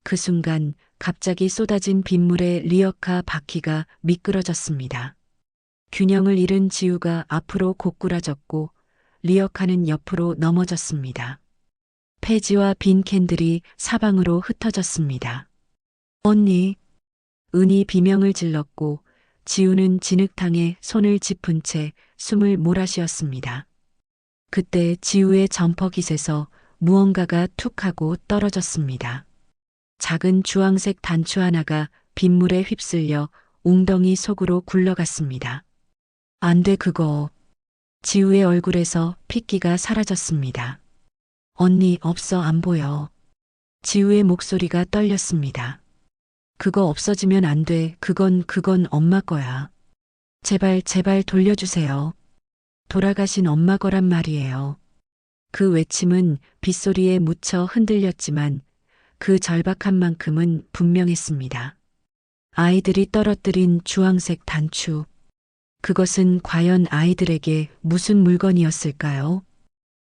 그 순간 갑자기 쏟아진 빗물에 리어카 바퀴가 미끄러졌습니다. 균형을 잃은 지우가 앞으로 고꾸라졌고 리어카는 옆으로 넘어졌습니다. 폐지와 빈 캔들이 사방으로 흩어졌습니다. 언니, 은이 비명을 질렀고 지우는 진흙탕에 손을 짚은 채 숨을 몰아쉬었습니다. 그때 지우의 점퍼깃에서 무언가가 툭 하고 떨어졌습니다. 작은 주황색 단추 하나가 빗물에 휩쓸려 웅덩이 속으로 굴러갔습니다. 안 돼 그거. 지우의 얼굴에서 핏기가 사라졌습니다. 언니 없어 안 보여. 지우의 목소리가 떨렸습니다. 그거 없어지면 안 돼. 그건 엄마 거야. 제발 제발 돌려주세요. 돌아가신 엄마 거란 말이에요. 그 외침은 빗소리에 묻혀 흔들렸지만 그 절박한 만큼은 분명했습니다. 아이들이 떨어뜨린 주황색 단추. 그것은 과연 아이들에게 무슨 물건이었을까요?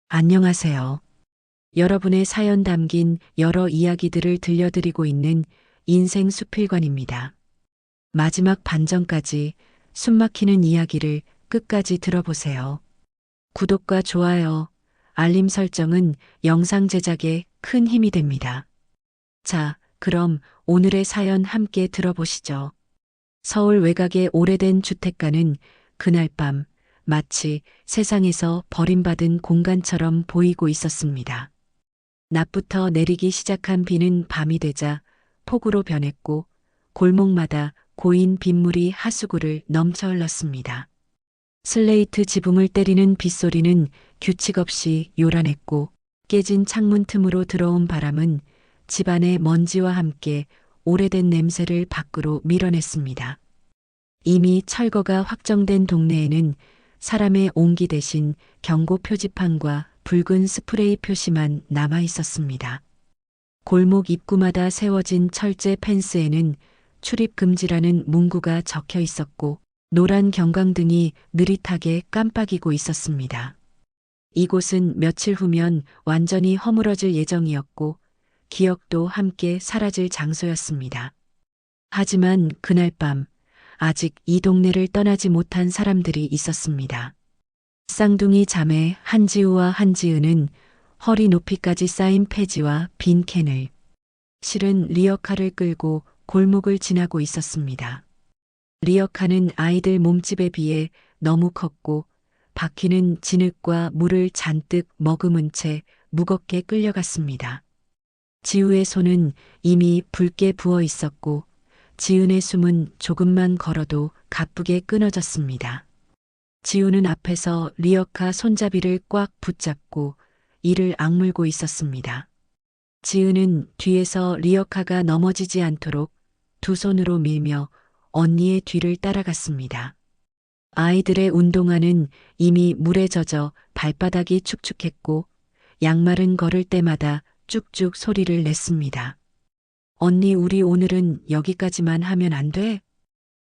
안녕하세요. 여러분의 사연 담긴 여러 이야기들을 들려드리고 있는 인생 수필관입니다. 마지막 반전까지 숨막히는 이야기를 끝까지 들어보세요. 구독과 좋아요, 알림 설정은 영상 제작에 큰 힘이 됩니다. 자, 그럼 오늘의 사연 함께 들어보시죠. 서울 외곽의 오래된 주택가는 그날 밤 마치 세상에서 버림받은 공간처럼 보이고 있었습니다. 낮부터 내리기 시작한 비는 밤이 되자 폭우로 변했고 골목마다 고인 빗물이 하수구를 넘쳐 흘렀습니다. 슬레이트 지붕을 때리는 빗소리는 규칙 없이 요란했고 깨진 창문 틈으로 들어온 바람은 집안의 먼지와 함께 오래된 냄새를 밖으로 밀어냈습니다. 이미 철거가 확정된 동네에는 사람의 온기 대신 경고 표지판과 붉은 스프레이 표시만 남아 있었습니다. 골목 입구마다 세워진 철제 펜스에는 출입 금지라는 문구가 적혀 있었고 노란 경광등이 느릿하게 깜빡이고 있었습니다. 이곳은 며칠 후면 완전히 허물어질 예정이었고 기억도 함께 사라질 장소였습니다. 하지만 그날 밤 아직 이 동네를 떠나지 못한 사람들이 있었습니다. 쌍둥이 자매 한지우와 한지은은 허리 높이까지 쌓인 폐지와 빈 캔을 실은 리어카를 끌고 골목을 지나고 있었습니다. 리어카는 아이들 몸집에 비해 너무 컸고 바퀴는 진흙과 물을 잔뜩 머금은 채 무겁게 끌려갔습니다. 지우의 손은 이미 붉게 부어 있었고 지은의 숨은 조금만 걸어도 가쁘게 끊어졌습니다. 지우는 앞에서 리어카 손잡이를 꽉 붙잡고 이를 악물고 있었습니다. 지은은 뒤에서 리어카가 넘어지지 않도록 두 손으로 밀며 언니의 뒤를 따라갔습니다. 아이들의 운동화는 이미 물에 젖어 발바닥이 축축했고 양말은 걸을 때마다 쭉쭉 소리를 냈습니다. 언니 우리 오늘은 여기까지만 하면 안 돼?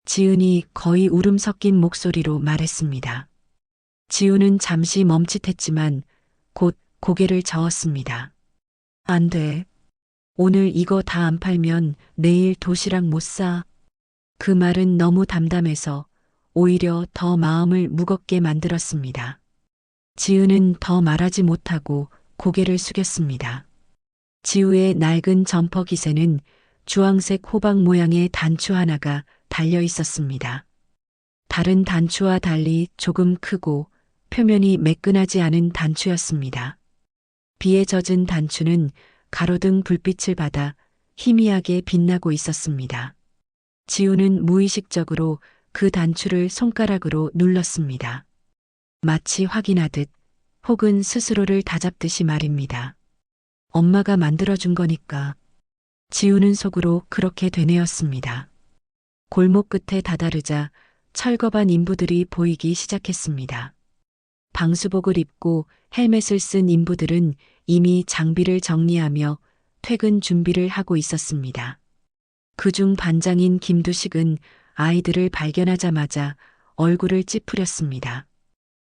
지은이 거의 울음 섞인 목소리로 말했습니다. 지우는 잠시 멈칫했지만 곧 고개를 저었습니다. 안 돼. 오늘 이거 다 안 팔면 내일 도시락 못 사. 그 말은 너무 담담해서 오히려 더 마음을 무겁게 만들었습니다. 지은은 더 말하지 못하고 고개를 숙였습니다. 지우의 낡은 점퍼 깃에는 주황색 호박 모양의 단추 하나가 달려 있었습니다. 다른 단추와 달리 조금 크고 표면이 매끈하지 않은 단추였습니다. 비에 젖은 단추는 가로등 불빛을 받아 희미하게 빛나고 있었습니다. 지우는 무의식적으로 그 단추를 손가락으로 눌렀습니다. 마치 확인하듯 혹은 스스로를 다잡듯이 말입니다. 엄마가 만들어준 거니까. 지우는 속으로 그렇게 되뇌었습니다. 골목 끝에 다다르자 철거반 인부들이 보이기 시작했습니다. 방수복을 입고 헬멧을 쓴 인부들은 이미 장비를 정리하며 퇴근 준비를 하고 있었습니다. 그중 반장인 김두식은 아이들을 발견하자마자 얼굴을 찌푸렸습니다.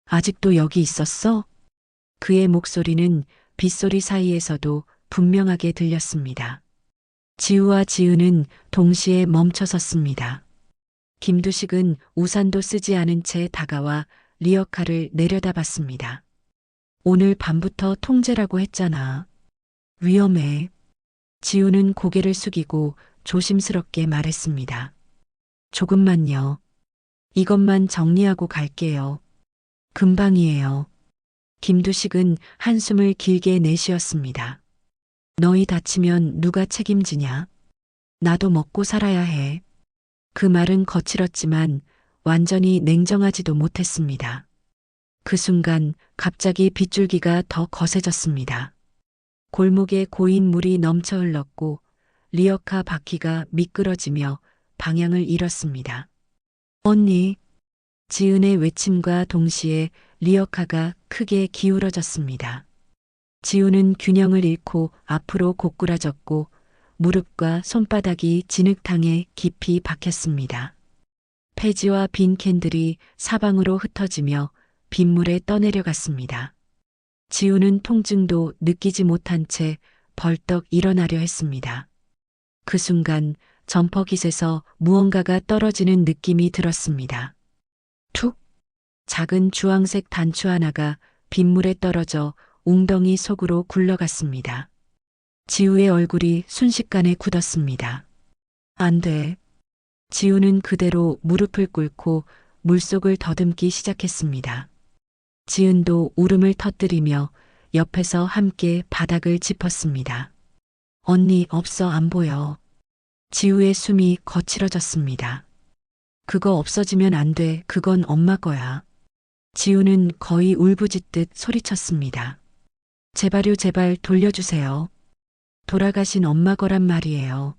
아직도 여기 있었어? 그의 목소리는 빗소리 사이에서도 분명하게 들렸습니다. 지우와 지은은 동시에 멈춰섰습니다. 김두식은 우산도 쓰지 않은 채 다가와 리어카를 내려다봤습니다. 오늘 밤부터 통제라고 했잖아. 위험해. 지우는 고개를 숙이고 조심스럽게 말했습니다. 조금만요. 이것만 정리하고 갈게요. 금방이에요. 김두식은 한숨을 길게 내쉬었습니다. 너희 다치면 누가 책임지냐? 나도 먹고 살아야 해. 그 말은 거칠었지만 완전히 냉정하지도 못했습니다. 그 순간 갑자기 빗줄기가 더 거세졌습니다. 골목에 고인 물이 넘쳐 흘렀고 리어카 바퀴가 미끄러지며 방향을 잃었습니다. 언니, 지은의 외침과 동시에 리어카가 크게 기울어졌습니다. 지우는 균형을 잃고 앞으로 고꾸라졌고 무릎과 손바닥이 진흙탕에 깊이 박혔습니다. 폐지와 빈 캔들이 사방으로 흩어지며 빗물에 떠내려갔습니다. 지우는 통증도 느끼지 못한 채 벌떡 일어나려 했습니다. 그 순간 점퍼깃에서 무언가가 떨어지는 느낌이 들었습니다. 툭! 작은 주황색 단추 하나가 빗물에 떨어져 웅덩이 속으로 굴러갔습니다. 지우의 얼굴이 순식간에 굳었습니다. 안 돼. 지우는 그대로 무릎을 꿇고 물속을 더듬기 시작했습니다. 지은도 울음을 터뜨리며 옆에서 함께 바닥을 짚었습니다. 언니 없어 안 보여. 지우의 숨이 거칠어졌습니다. 그거 없어지면 안 돼. 그건 엄마 거야. 지우는 거의 울부짖듯 소리쳤습니다. 제발요 제발 돌려주세요. 돌아가신 엄마 거란 말이에요.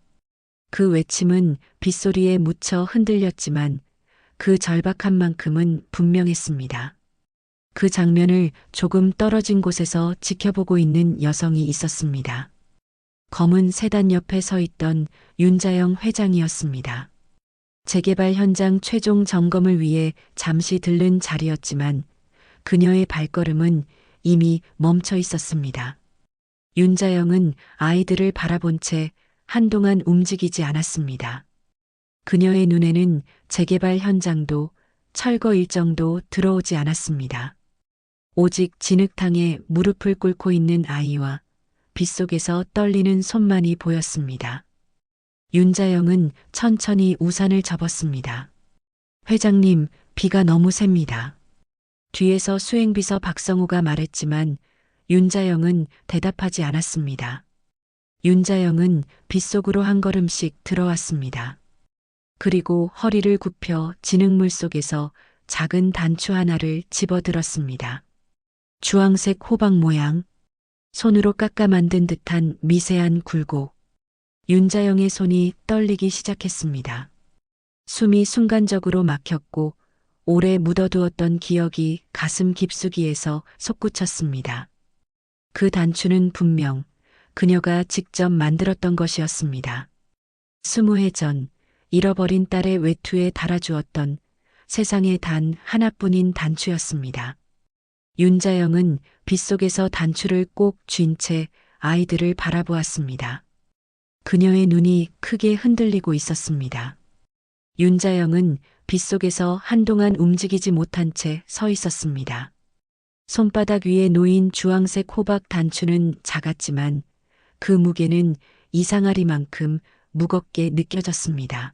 그 외침은 빗소리에 묻혀 흔들렸지만 그 절박한 만큼은 분명했습니다. 그 장면을 조금 떨어진 곳에서 지켜보고 있는 여성이 있었습니다. 검은 세단 옆에 서 있던 윤자영 회장이었습니다. 재개발 현장 최종 점검을 위해 잠시 들른 자리였지만 그녀의 발걸음은 이미 멈춰 있었습니다. 윤자영은 아이들을 바라본 채 한동안 움직이지 않았습니다. 그녀의 눈에는 재개발 현장도 철거 일정도 들어오지 않았습니다. 오직 진흙탕에 무릎을 꿇고 있는 아이와 빗속에서 떨리는 손만이 보였습니다. 윤자영은 천천히 우산을 접었습니다. 회장님, 비가 너무 셉니다. 뒤에서 수행비서 박성우가 말했지만 윤자영은 대답하지 않았습니다. 윤자영은 빗속으로 한 걸음씩 들어왔습니다. 그리고 허리를 굽혀 진흙물 속에서 작은 단추 하나를 집어들었습니다. 주황색 호박 모양, 손으로 깎아 만든 듯한 미세한 굴곡. 윤자영의 손이 떨리기 시작했습니다. 숨이 순간적으로 막혔고 오래 묻어두었던 기억이 가슴 깊숙이에서 솟구쳤습니다. 그 단추는 분명 그녀가 직접 만들었던 것이었습니다. 20해 전 잃어버린 딸의 외투에 달아주었던 세상에 단 하나뿐인 단추였습니다. 윤자영은 빗속에서 단추를 꼭 쥔 채 아이들을 바라보았습니다. 그녀의 눈이 크게 흔들리고 있었습니다. 윤자영은 빗속에서 한동안 움직이지 못한 채 서 있었습니다. 손바닥 위에 놓인 주황색 호박 단추는 작았지만 그 무게는 이상하리만큼 무겁게 느껴졌습니다.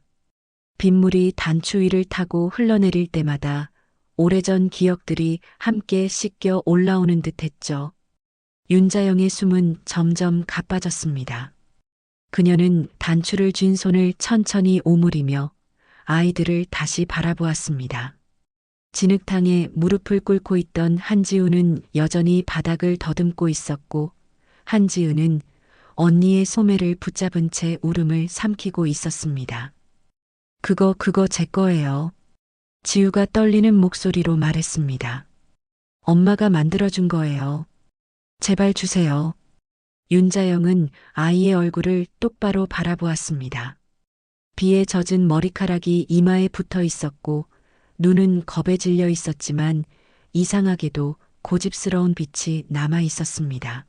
빗물이 단추 위를 타고 흘러내릴 때마다 오래전 기억들이 함께 씻겨 올라오는 듯했죠. 윤자영의 숨은 점점 가빠졌습니다. 그녀는 단추를 쥔 손을 천천히 오므리며 아이들을 다시 바라보았습니다. 진흙탕에 무릎을 꿇고 있던 한지우는 여전히 바닥을 더듬고 있었고 한지은은 언니의 소매를 붙잡은 채 울음을 삼키고 있었습니다. 그거 제 거예요. 지우가 떨리는 목소리로 말했습니다. 엄마가 만들어준 거예요. 제발 주세요. 윤자영은 아이의 얼굴을 똑바로 바라보았습니다. 비에 젖은 머리카락이 이마에 붙어 있었고 눈은 겁에 질려 있었지만 이상하게도 고집스러운 빛이 남아 있었습니다.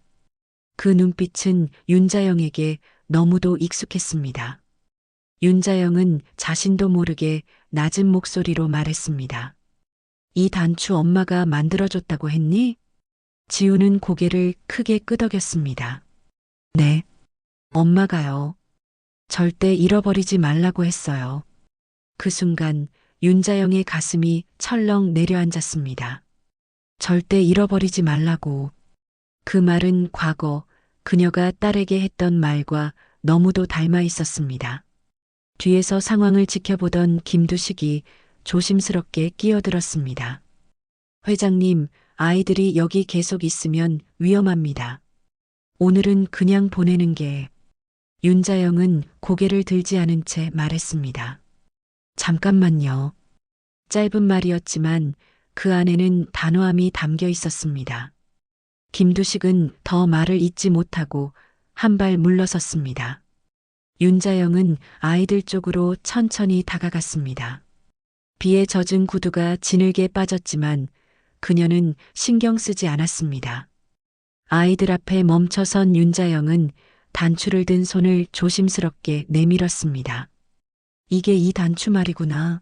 그 눈빛은 윤자영에게 너무도 익숙했습니다. 윤자영은 자신도 모르게 낮은 목소리로 말했습니다. 이 단추 엄마가 만들어줬다고 했니? 지우는 고개를 크게 끄덕였습니다. 네, 엄마가요. 절대 잃어버리지 말라고 했어요. 그 순간 윤자영의 가슴이 철렁 내려앉았습니다. 절대 잃어버리지 말라고. 그 말은 과거 그녀가 딸에게 했던 말과 너무도 닮아 있었습니다. 뒤에서 상황을 지켜보던 김두식이 조심스럽게 끼어들었습니다. 회장님, 아이들이 여기 계속 있으면 위험합니다. 오늘은 그냥 보내는 게. 윤자영은 고개를 들지 않은 채 말했습니다. 잠깐만요. 짧은 말이었지만 그 안에는 단호함이 담겨 있었습니다. 김두식은 더 말을 잇지 못하고 한 발 물러섰습니다. 윤자영은 아이들 쪽으로 천천히 다가갔습니다. 비에 젖은 구두가 진흙에 빠졌지만 그녀는 신경 쓰지 않았습니다. 아이들 앞에 멈춰선 윤자영은 단추를 든 손을 조심스럽게 내밀었습니다. 이게 이 단추 말이구나.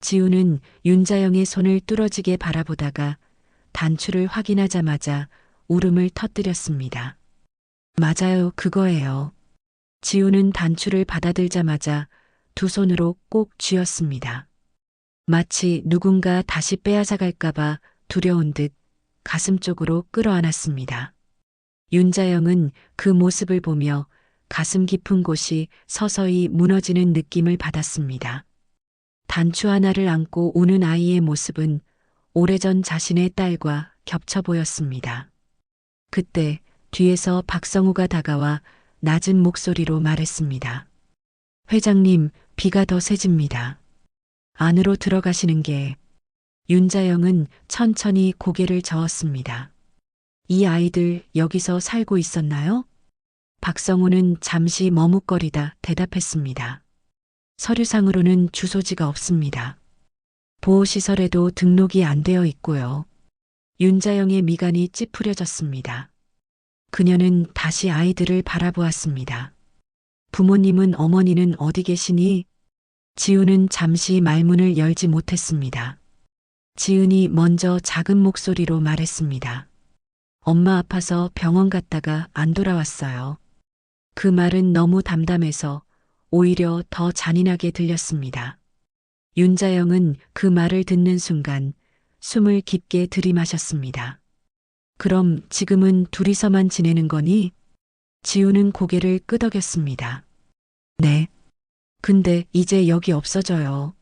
지우는 윤자영의 손을 뚫어지게 바라보다가 단추를 확인하자마자 울음을 터뜨렸습니다. 맞아요, 그거예요. 지우는 단추를 받아들자마자 두 손으로 꼭 쥐었습니다. 마치 누군가 다시 빼앗아갈까봐 두려운 듯 가슴 쪽으로 끌어안았습니다. 윤자영은 그 모습을 보며 가슴 깊은 곳이 서서히 무너지는 느낌을 받았습니다. 단추 하나를 안고 우는 아이의 모습은 오래전 자신의 딸과 겹쳐 보였습니다. 그때 뒤에서 박성우가 다가와 낮은 목소리로 말했습니다. 회장님, 비가 더 세집니다. 안으로 들어가시는 게. 윤자영은 천천히 고개를 저었습니다. 이 아이들 여기서 살고 있었나요? 박성우는 잠시 머뭇거리다 대답했습니다. 서류상으로는 주소지가 없습니다. 보호시설에도 등록이 안 되어 있고요. 윤자영의 미간이 찌푸려졌습니다. 그녀는 다시 아이들을 바라보았습니다. 부모님은 어머니는 어디 계시니? 지우는 잠시 말문을 열지 못했습니다. 지은이 먼저 작은 목소리로 말했습니다. 엄마 아파서 병원 갔다가 안 돌아왔어요. 그 말은 너무 담담해서 오히려 더 잔인하게 들렸습니다. 윤자영은 그 말을 듣는 순간 숨을 깊게 들이마셨습니다. 그럼 지금은 둘이서만 지내는 거니? 지우는 고개를 끄덕였습니다. 네. 근데 이제 여기 없어져요.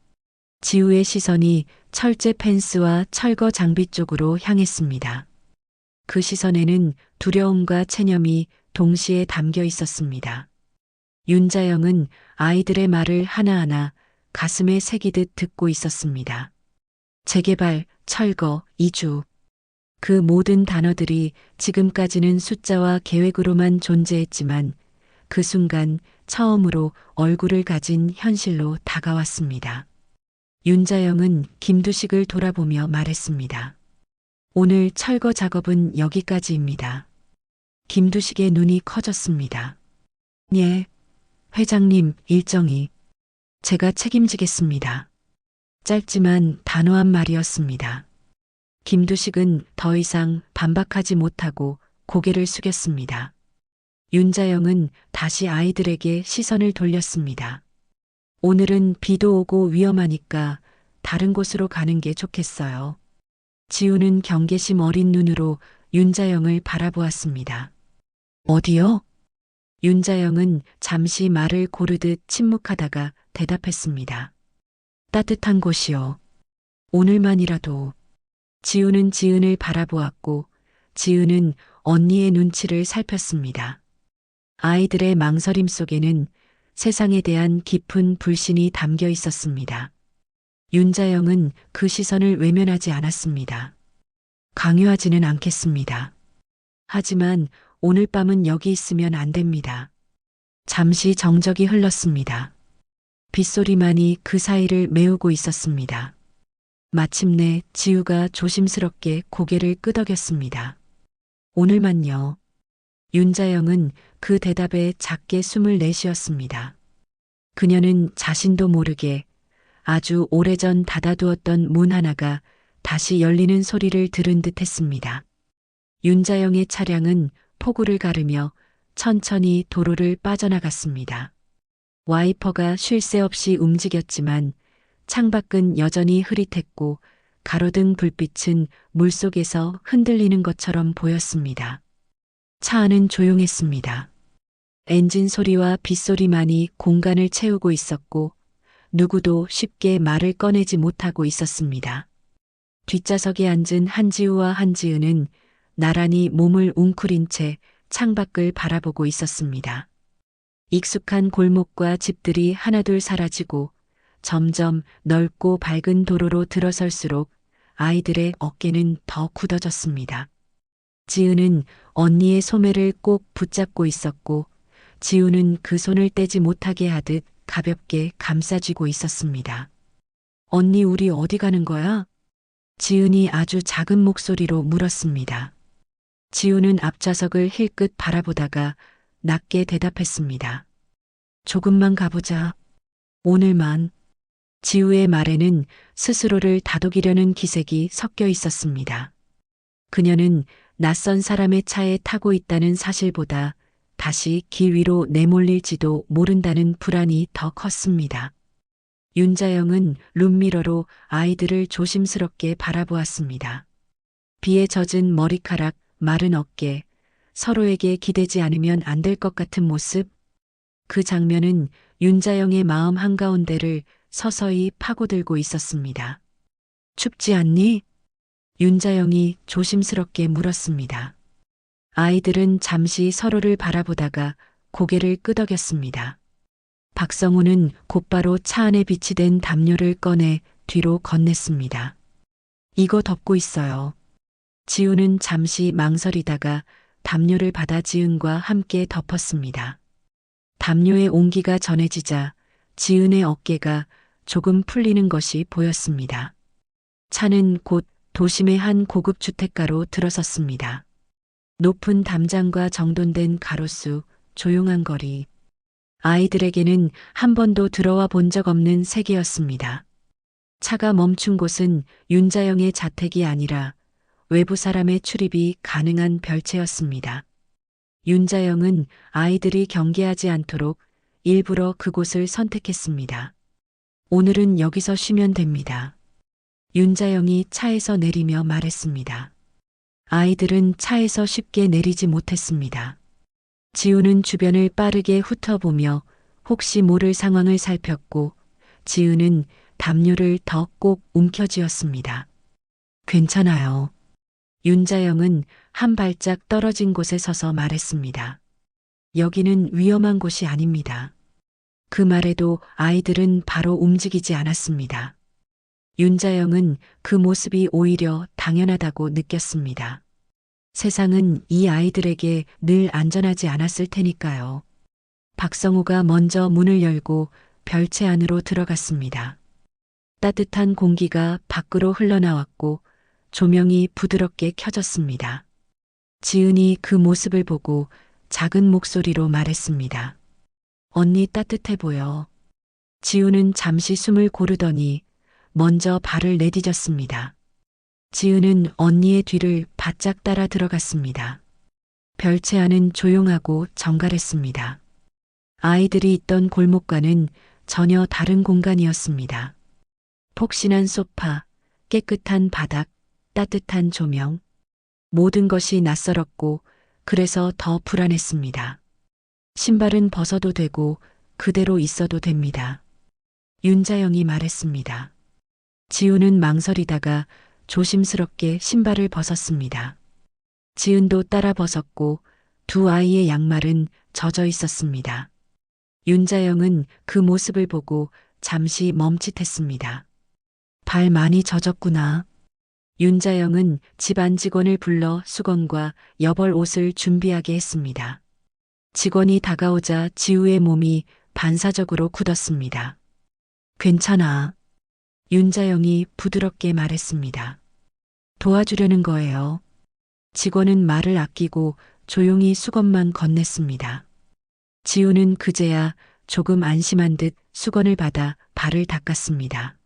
지우의 시선이 철제 펜스와 철거 장비 쪽으로 향했습니다. 그 시선에는 두려움과 체념이 동시에 담겨 있었습니다. 윤자영은 아이들의 말을 하나하나 가슴에 새기듯 듣고 있었습니다. 재개발, 철거, 이주. 그 모든 단어들이 지금까지는 숫자와 계획으로만 존재했지만 그 순간 처음으로 얼굴을 가진 현실로 다가왔습니다. 윤자영은 김두식을 돌아보며 말했습니다. 오늘 철거 작업은 여기까지입니다. 김두식의 눈이 커졌습니다. 예, 회장님, 일정이. 제가 책임지겠습니다. 짧지만 단호한 말이었습니다. 김두식은 더 이상 반박하지 못하고 고개를 숙였습니다. 윤자영은 다시 아이들에게 시선을 돌렸습니다. 오늘은 비도 오고 위험하니까 다른 곳으로 가는 게 좋겠어요. 지우는 경계심 어린 눈으로 윤자영을 바라보았습니다. 어디요? 윤자영은 잠시 말을 고르듯 침묵하다가 대답했습니다. 따뜻한 곳이요. 오늘만이라도. 지우는 지은을 바라보았고 지은은 언니의 눈치를 살폈습니다. 아이들의 망설임 속에는 세상에 대한 깊은 불신이 담겨 있었습니다. 윤자영은 그 시선을 외면하지 않았습니다. 강요하지는 않겠습니다. 하지만 오늘 밤은 여기 있으면 안 됩니다. 잠시 정적이 흘렀습니다. 빗소리만이 그 사이를 메우고 있었습니다. 마침내 지우가 조심스럽게 고개를 끄덕였습니다. 오늘만요. 윤자영은 그 대답에 작게 숨을 내쉬었습니다. 그녀는 자신도 모르게 아주 오래전 닫아두었던 문 하나가 다시 열리는 소리를 들은 듯 했습니다. 윤자영의 차량은 폭우를 가르며 천천히 도로를 빠져나갔습니다. 와이퍼가 쉴 새 없이 움직였지만 창밖은 여전히 흐릿했고 가로등 불빛은 물속에서 흔들리는 것처럼 보였습니다. 차 안은 조용했습니다. 엔진 소리와 빗소리만이 공간을 채우고 있었고 누구도 쉽게 말을 꺼내지 못하고 있었습니다. 뒷좌석에 앉은 한지우와 한지은은 나란히 몸을 웅크린 채 창밖을 바라보고 있었습니다. 익숙한 골목과 집들이 하나둘 사라지고 점점 넓고 밝은 도로로 들어설수록 아이들의 어깨는 더 굳어졌습니다. 지은은 언니의 소매를 꼭 붙잡고 있었고 지우는 그 손을 떼지 못하게 하듯 가볍게 감싸쥐고 있었습니다. 언니, 우리 어디 가는 거야? 지은이 아주 작은 목소리로 물었습니다. 지우는 앞좌석을 힐끗 바라보다가 낮게 대답했습니다. 조금만 가보자. 오늘만. 지우의 말에는 스스로를 다독이려는 기색이 섞여 있었습니다. 그녀는 낯선 사람의 차에 타고 있다는 사실보다 다시 길 위로 내몰릴지도 모른다는 불안이 더 컸습니다. 윤자영은 룸미러로 아이들을 조심스럽게 바라보았습니다. 비에 젖은 머리카락, 마른 어깨, 서로에게 기대지 않으면 안 될 것 같은 모습. 그 장면은 윤자영의 마음 한가운데를 서서히 파고들고 있었습니다. 춥지 않니? 윤자영이 조심스럽게 물었습니다. 아이들은 잠시 서로를 바라보다가 고개를 끄덕였습니다. 박성우는 곧바로 차 안에 비치된 담요를 꺼내 뒤로 건넸습니다. 이거 덮고 있어요. 지우는 잠시 망설이다가 담요를 받아 지은과 함께 덮었습니다. 담요의 온기가 전해지자 지은의 어깨가 조금 풀리는 것이 보였습니다. 차는 곧 도심의 한 고급 주택가로 들어섰습니다. 높은 담장과 정돈된 가로수, 조용한 거리. 아이들에게는 한 번도 들어와 본 적 없는 세계였습니다. 차가 멈춘 곳은 윤자영의 자택이 아니라 외부 사람의 출입이 가능한 별채였습니다. 윤자영은 아이들이 경계하지 않도록 일부러 그곳을 선택했습니다. 오늘은 여기서 쉬면 됩니다. 윤자영이 차에서 내리며 말했습니다. 아이들은 차에서 쉽게 내리지 못했습니다. 지우는 주변을 빠르게 훑어보며 혹시 모를 상황을 살폈고 지우는 담요를 더 꼭 움켜쥐었습니다. 괜찮아요. 윤자영은 한 발짝 떨어진 곳에 서서 말했습니다. 여기는 위험한 곳이 아닙니다. 그 말에도 아이들은 바로 움직이지 않았습니다. 윤자영은 그 모습이 오히려 당연하다고 느꼈습니다. 세상은 이 아이들에게 늘 안전하지 않았을 테니까요. 박성우가 먼저 문을 열고 별채 안으로 들어갔습니다. 따뜻한 공기가 밖으로 흘러나왔고 조명이 부드럽게 켜졌습니다. 지은이 그 모습을 보고 작은 목소리로 말했습니다. 언니 따뜻해 보여. 지우는 잠시 숨을 고르더니 먼저 발을 내디뎠습니다. 지은은 언니의 뒤를 바짝 따라 들어갔습니다. 별채 안은 조용하고 정갈했습니다. 아이들이 있던 골목과는 전혀 다른 공간이었습니다. 폭신한 소파, 깨끗한 바닥, 따뜻한 조명. 모든 것이 낯설었고 그래서 더 불안했습니다. 신발은 벗어도 되고 그대로 있어도 됩니다. 윤자영이 말했습니다. 지우는 망설이다가 조심스럽게 신발을 벗었습니다. 지은도 따라 벗었고 두 아이의 양말은 젖어 있었습니다. 윤자영은 그 모습을 보고 잠시 멈칫했습니다. 발 많이 젖었구나. 윤자영은 집안 직원을 불러 수건과 여벌 옷을 준비하게 했습니다. 직원이 다가오자 지우의 몸이 반사적으로 굳었습니다. 괜찮아. 윤자영이 부드럽게 말했습니다. 도와주려는 거예요. 직원은 말을 아끼고 조용히 수건만 건넸습니다. 지우는 그제야 조금 안심한 듯 수건을 받아 발을 닦았습니다.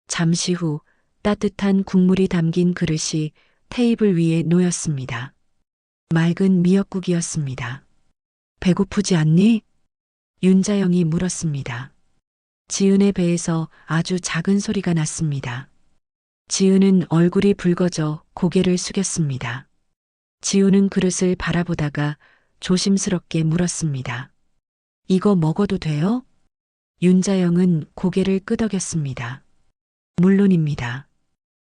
잠시 후 따뜻한 국물이 담긴 그릇이 테이블 위에 놓였습니다. 맑은 미역국이었습니다. 배고프지 않니? 윤자영이 물었습니다. 지은의 배에서 아주 작은 소리가 났습니다. 지은은 얼굴이 붉어져 고개를 숙였습니다. 지우는 그릇을 바라보다가 조심스럽게 물었습니다. 이거 먹어도 돼요? 윤자영은 고개를 끄덕였습니다. 물론입니다.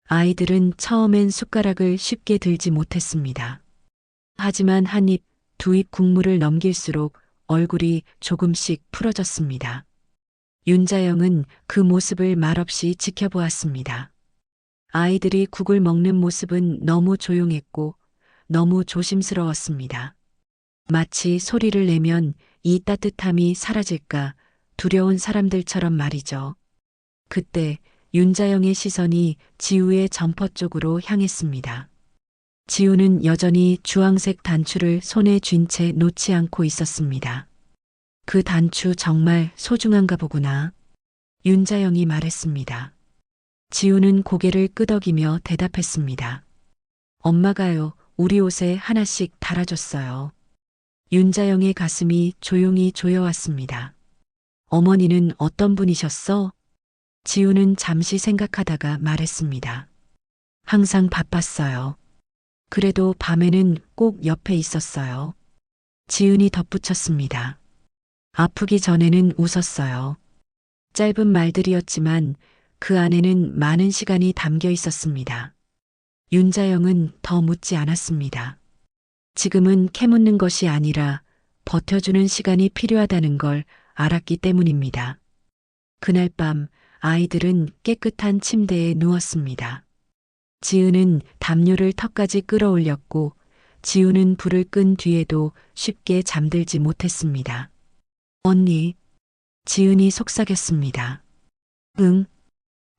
아이들은 처음엔 숟가락을 쉽게 들지 못했습니다. 하지만 한 입, 두 입 국물을 넘길수록 얼굴이 조금씩 풀어졌습니다. 윤자영은 그 모습을 말없이 지켜보았습니다. 아이들이 국을 먹는 모습은 너무 조용했고 너무 조심스러웠습니다. 마치 소리를 내면 이 따뜻함이 사라질까 두려운 사람들처럼 말이죠. 그때 윤자영의 시선이 지우의 점퍼 쪽으로 향했습니다. 지우는 여전히 주황색 단추를 손에 쥔 채 놓지 않고 있었습니다. 그 단추 정말 소중한가 보구나. 윤자영이 말했습니다. 지우는 고개를 끄덕이며 대답했습니다. 엄마가요, 우리 옷에 하나씩 달아줬어요. 윤자영의 가슴이 조용히 조여왔습니다. 어머니는 어떤 분이셨어? 지우는 잠시 생각하다가 말했습니다. 항상 바빴어요. 그래도 밤에는 꼭 옆에 있었어요. 지은이 덧붙였습니다. 아프기 전에는 웃었어요. 짧은 말들이었지만 그 안에는 많은 시간이 담겨 있었습니다. 윤자영은 더 묻지 않았습니다. 지금은 캐묻는 것이 아니라 버텨주는 시간이 필요하다는 걸 알았기 때문입니다. 그날 밤 아이들은 깨끗한 침대에 누웠습니다. 지은은 담요를 턱까지 끌어올렸고 지우는 불을 끈 뒤에도 쉽게 잠들지 못했습니다. 언니, 지은이 속삭였습니다. 응,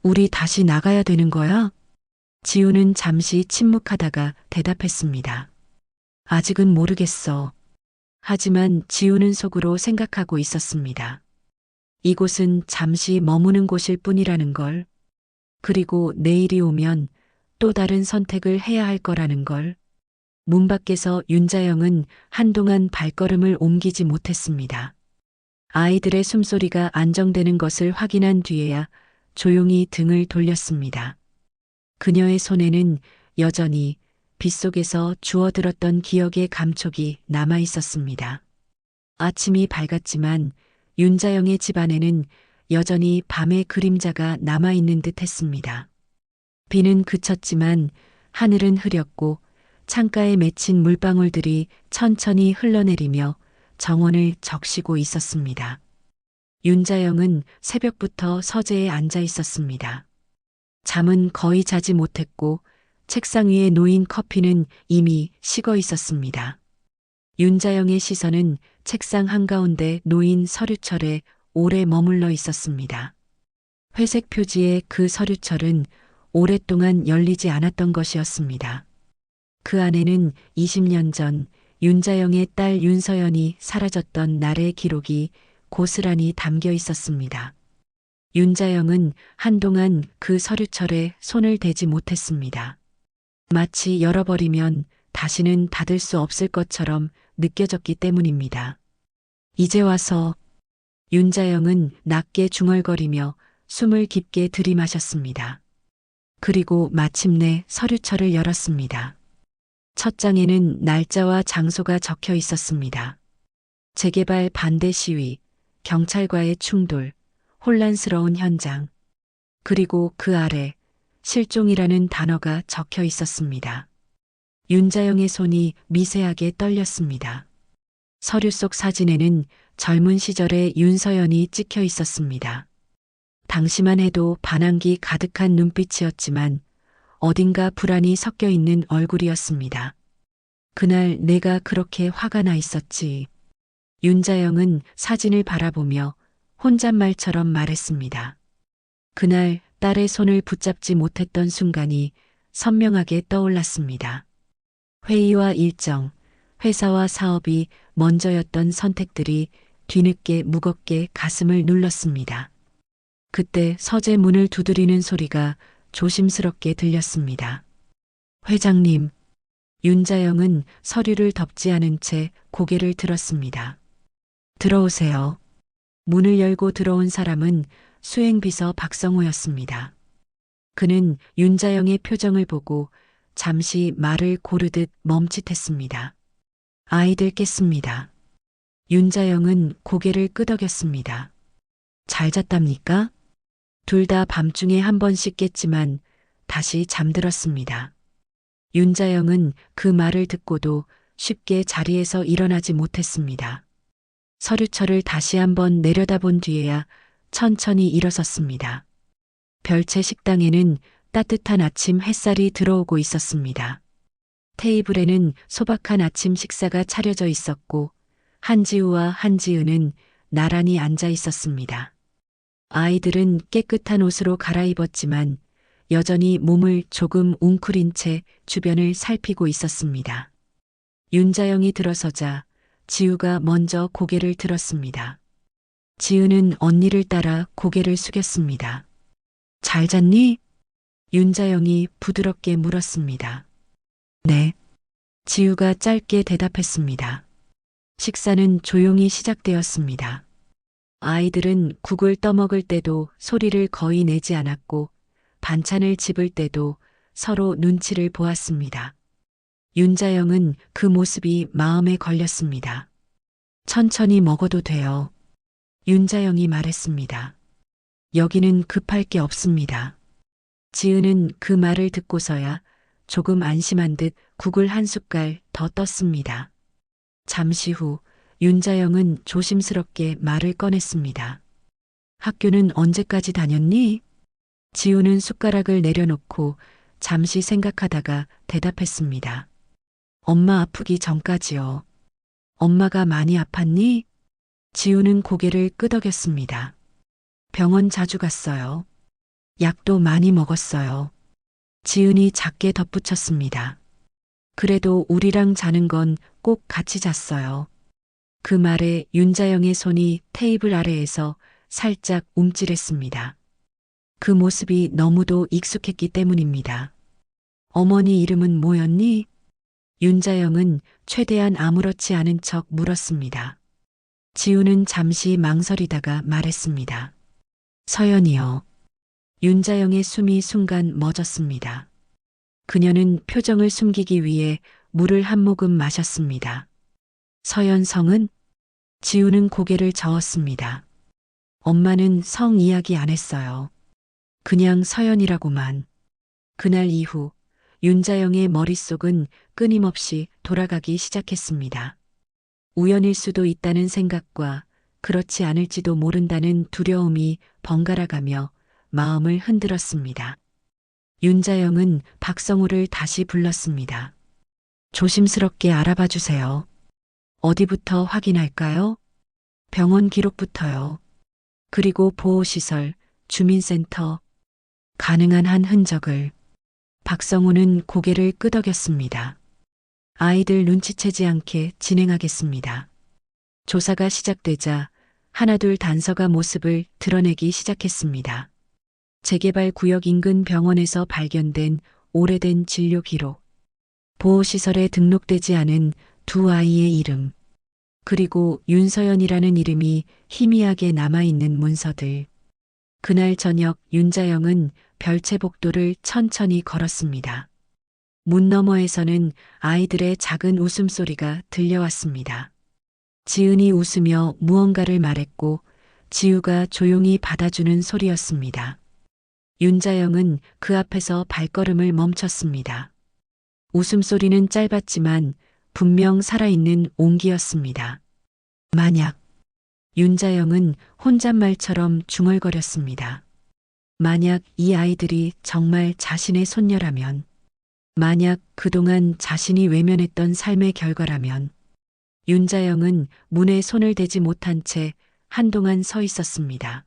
우리 다시 나가야 되는 거야? 지우는 잠시 침묵하다가 대답했습니다. 아직은 모르겠어. 하지만 지우는 속으로 생각하고 있었습니다. 이곳은 잠시 머무는 곳일 뿐이라는 걸. 그리고 내일이 오면 또 다른 선택을 해야 할 거라는 걸. 문 밖에서 윤자영은 한동안 발걸음을 옮기지 못했습니다. 아이들의 숨소리가 안정되는 것을 확인한 뒤에야 조용히 등을 돌렸습니다. 그녀의 손에는 여전히 빗속에서 주워들었던 기억의 감촉이 남아 있었습니다. 아침이 밝았지만 윤자영의 집안에는 여전히 밤의 그림자가 남아있는 듯 했습니다. 비는 그쳤지만 하늘은 흐렸고 창가에 맺힌 물방울들이 천천히 흘러내리며 정원을 적시고 있었습니다. 윤자영은 새벽부터 서재에 앉아 있었습니다. 잠은 거의 자지 못했고 책상 위에 놓인 커피는 이미 식어 있었습니다. 윤자영의 시선은 책상 한가운데 놓인 서류철에 오래 머물러 있었습니다. 회색 표지의 그 서류철은 오랫동안 열리지 않았던 것이었습니다. 그 안에는 20년 전 윤자영의 딸 윤서연이 사라졌던 날의 기록이 고스란히 담겨 있었습니다. 윤자영은 한동안 그 서류철에 손을 대지 못했습니다. 마치 열어버리면 다시는 닫을 수 없을 것처럼 느껴졌기 때문입니다. 이제 와서 윤자영은 낮게 중얼거리며 숨을 깊게 들이마셨습니다. 그리고 마침내 서류철을 열었습니다. 첫 장에는 날짜와 장소가 적혀 있었습니다. 재개발 반대 시위, 경찰과의 충돌, 혼란스러운 현장, 그리고 그 아래 실종이라는 단어가 적혀 있었습니다. 윤자영의 손이 미세하게 떨렸습니다. 서류 속 사진에는 젊은 시절의 윤서연이 찍혀 있었습니다. 당시만 해도 반항기 가득한 눈빛이었지만 어딘가 불안이 섞여 있는 얼굴이었습니다. 그날 내가 그렇게 화가 나 있었지. 윤자영은 사진을 바라보며 혼잣말처럼 말했습니다. 그날 딸의 손을 붙잡지 못했던 순간이 선명하게 떠올랐습니다. 회의와 일정, 회사와 사업이 먼저였던 선택들이 뒤늦게 무겁게 가슴을 눌렀습니다. 그때 서재 문을 두드리는 소리가 조심스럽게 들렸습니다. 회장님, 윤자영은 서류를 덮지 않은 채 고개를 들었습니다. 들어오세요. 문을 열고 들어온 사람은 수행비서 박성호였습니다. 그는 윤자영의 표정을 보고 잠시 말을 고르듯 멈칫했습니다. 아이들 깼습니다. 윤자영은 고개를 끄덕였습니다. 잘 잤답니까? 둘 다 밤중에 한 번씩 깼지만 다시 잠들었습니다. 윤자영은 그 말을 듣고도 쉽게 자리에서 일어나지 못했습니다. 서류철을 다시 한번 내려다본 뒤에야 천천히 일어섰습니다. 별채 식당에는 따뜻한 아침 햇살이 들어오고 있었습니다. 테이블에는 소박한 아침 식사가 차려져 있었고 한지우와 한지은은 나란히 앉아 있었습니다. 아이들은 깨끗한 옷으로 갈아입었지만 여전히 몸을 조금 웅크린 채 주변을 살피고 있었습니다. 윤자영이 들어서자 지우가 먼저 고개를 들었습니다. 지우는 언니를 따라 고개를 숙였습니다. 잘 잤니? 윤자영이 부드럽게 물었습니다. 네. 지우가 짧게 대답했습니다. 식사는 조용히 시작되었습니다. 아이들은 국을 떠먹을 때도 소리를 거의 내지 않았고 반찬을 집을 때도 서로 눈치를 보았습니다. 윤자영은 그 모습이 마음에 걸렸습니다. 천천히 먹어도 돼요. 윤자영이 말했습니다. 여기는 급할 게 없습니다. 지은은 그 말을 듣고서야 조금 안심한 듯 국을 한 숟갈 더 떴습니다. 잠시 후 윤자영은 조심스럽게 말을 꺼냈습니다. 학교는 언제까지 다녔니? 지우는 숟가락을 내려놓고 잠시 생각하다가 대답했습니다. 엄마 아프기 전까지요. 엄마가 많이 아팠니? 지우는 고개를 끄덕였습니다. 병원 자주 갔어요. 약도 많이 먹었어요. 지은이 작게 덧붙였습니다. 그래도 우리랑 자는 건 꼭 같이 잤어요. 그 말에 윤자영의 손이 테이블 아래에서 살짝 움찔했습니다. 그 모습이 너무도 익숙했기 때문입니다. 어머니 이름은 뭐였니? 윤자영은 최대한 아무렇지 않은 척 물었습니다. 지우는 잠시 망설이다가 말했습니다. 서연이요. 윤자영의 숨이 순간 멎었습니다. 그녀는 표정을 숨기기 위해 물을 한 모금 마셨습니다. 서연 성은? 지우는 고개를 저었습니다. 엄마는 성 이야기 안 했어요. 그냥 서연이라고만. 그날 이후 윤자영의 머릿속은 끊임없이 돌아가기 시작했습니다. 우연일 수도 있다는 생각과 그렇지 않을지도 모른다는 두려움이 번갈아가며 마음을 흔들었습니다. 윤자영은 박성우를 다시 불렀습니다. 조심스럽게 알아봐 주세요. 어디부터 확인할까요? 병원 기록부터요. 그리고 보호시설, 주민센터, 가능한 한 흔적을. 박성우는 고개를 끄덕였습니다. 아이들 눈치채지 않게 진행하겠습니다. 조사가 시작되자 하나둘 단서가 모습을 드러내기 시작했습니다. 재개발 구역 인근 병원에서 발견된 오래된 진료 기록, 보호시설에 등록되지 않은 두 아이의 이름, 그리고 윤서연이라는 이름이 희미하게 남아있는 문서들. 그날 저녁 윤자영은 별채복도를 천천히 걸었습니다. 문 너머에서는 아이들의 작은 웃음소리가 들려왔습니다. 지은이 웃으며 무언가를 말했고 지우가 조용히 받아주는 소리였습니다. 윤자영은 그 앞에서 발걸음을 멈췄습니다. 웃음소리는 짧았지만 분명 살아있는 온기였습니다. 만약 윤자영은 혼잣말처럼 중얼거렸습니다. 만약 이 아이들이 정말 자신의 손녀라면, 만약 그동안 자신이 외면했던 삶의 결과라면. 윤자영은 문에 손을 대지 못한 채 한동안 서 있었습니다.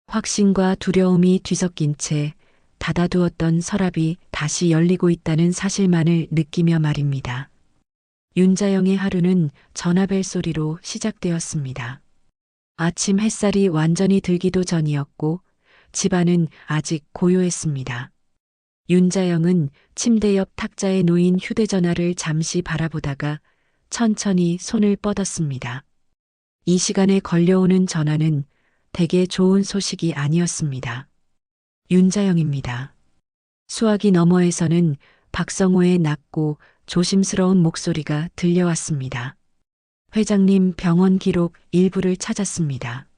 확신과 두려움이 뒤섞인 채 닫아두었던 서랍이 다시 열리고 있다는 사실만을 느끼며 말입니다. 윤자영의 하루는 전화벨 소리로 시작되었습니다. 아침 햇살이 완전히 들기도 전이었고 집안은 아직 고요했습니다. 윤자영은 침대 옆 탁자에 놓인 휴대전화를 잠시 바라보다가 천천히 손을 뻗었습니다. 이 시간에 걸려오는 전화는 되게 좋은 소식이 아니었습니다. 윤자영입니다. 수화기 너머에서는 박성호의 낮고 조심스러운 목소리가 들려왔습니다. 회장님 병원 기록 일부를 찾았습니다.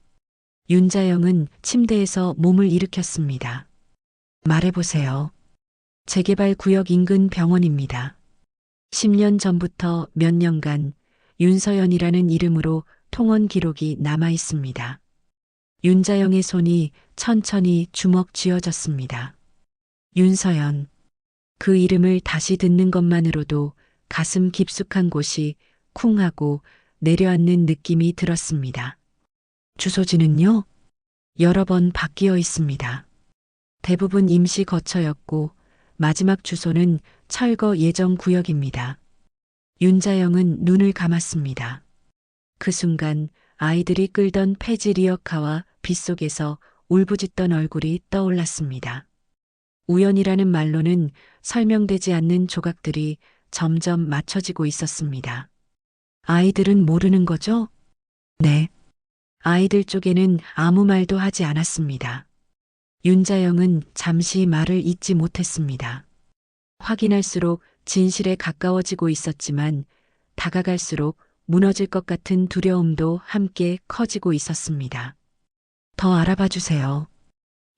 윤자영은 침대에서 몸을 일으켰습니다. 말해보세요. 재개발 구역 인근 병원입니다. 10년 전부터 몇 년간 윤서연이라는 이름으로 통원 기록이 남아 있습니다. 윤자영의 손이 천천히 주먹 쥐어졌습니다. 윤서연. 그 이름을 다시 듣는 것만으로도 가슴 깊숙한 곳이 쿵 하고 내려앉는 느낌이 들었습니다. 주소지는요? 여러 번 바뀌어 있습니다. 대부분 임시 거처였고 마지막 주소는 철거 예정 구역입니다. 윤자영은 눈을 감았습니다. 그 순간 아이들이 끌던 폐지 리어카와 빗속에서 울부짖던 얼굴이 떠올랐습니다. 우연이라는 말로는 설명되지 않는 조각들이 점점 맞춰지고 있었습니다. 아이들은 모르는 거죠? 네. 아이들 쪽에는 아무 말도 하지 않았습니다. 윤자영은 잠시 말을 잇지 못했습니다. 확인할수록 진실에 가까워지고 있었지만 다가갈수록 무너질 것 같은 두려움도 함께 커지고 있었습니다. 더 알아봐 주세요.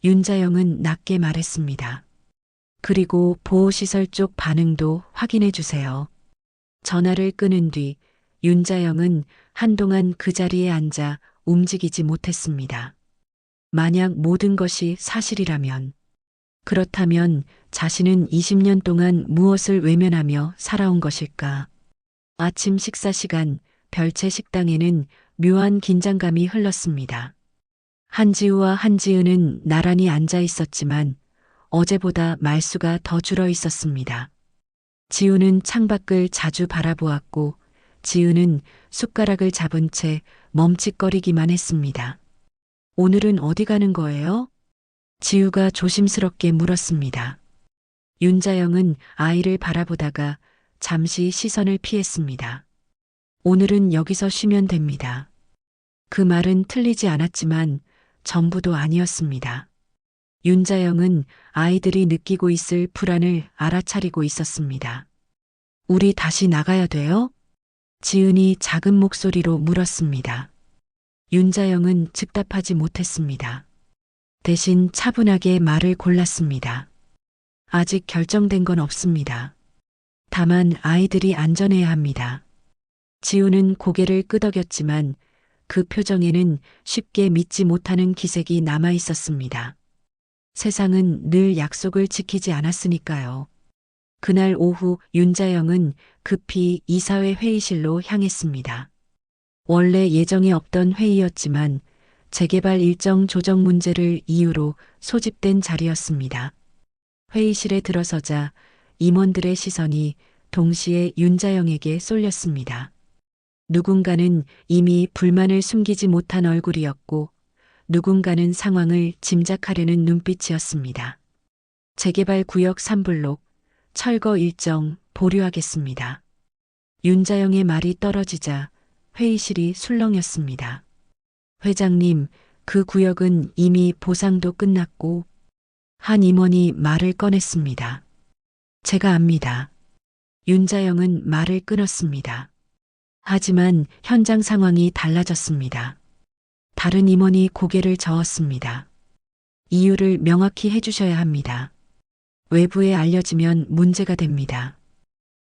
윤자영은 낮게 말했습니다. 그리고 보호시설 쪽 반응도 확인해 주세요. 전화를 끊은 뒤 윤자영은 한동안 그 자리에 앉아 움직이지 못했습니다. 만약 모든 것이 사실이라면, 그렇다면 자신은 20년 동안 무엇을 외면하며 살아온 것일까? 아침 식사 시간 별채 식당에는 묘한 긴장감이 흘렀습니다. 한지우와 한지은은 나란히 앉아 있었지만 어제보다 말수가 더 줄어 있었습니다. 지우는 창밖을 자주 바라보았고 지은은 숟가락을 잡은 채 멈칫거리기만 했습니다. 오늘은 어디 가는 거예요? 지우가 조심스럽게 물었습니다. 윤자영은 아이를 바라보다가 잠시 시선을 피했습니다. 오늘은 여기서 쉬면 됩니다. 그 말은 틀리지 않았지만 전부도 아니었습니다. 윤자영은 아이들이 느끼고 있을 불안을 알아차리고 있었습니다. 우리 다시 나가야 돼요? 지은이 작은 목소리로 물었습니다. 윤자영은 즉답하지 못했습니다. 대신 차분하게 말을 골랐습니다. 아직 결정된 건 없습니다. 다만 아이들이 안전해야 합니다. 지우는 고개를 끄덕였지만 그 표정에는 쉽게 믿지 못하는 기색이 남아 있었습니다. 세상은 늘 약속을 지키지 않았으니까요. 그날 오후 윤자영은 급히 이사회 회의실로 향했습니다. 원래 예정에 없던 회의였지만 재개발 일정 조정 문제를 이유로 소집된 자리였습니다. 회의실에 들어서자 임원들의 시선이 동시에 윤자영에게 쏠렸습니다. 누군가는 이미 불만을 숨기지 못한 얼굴이었고 누군가는 상황을 짐작하려는 눈빛이었습니다. 재개발 구역 3블록 철거 일정 보류하겠습니다. 윤자영의 말이 떨어지자 회의실이 술렁였습니다. 회장님, 그 구역은 이미 보상도 끝났고 한 임원이 말을 꺼냈습니다. 제가 압니다. 윤자영은 말을 끊었습니다. 하지만 현장 상황이 달라졌습니다. 다른 임원이 고개를 저었습니다. 이유를 명확히 해주셔야 합니다. 외부에 알려지면 문제가 됩니다.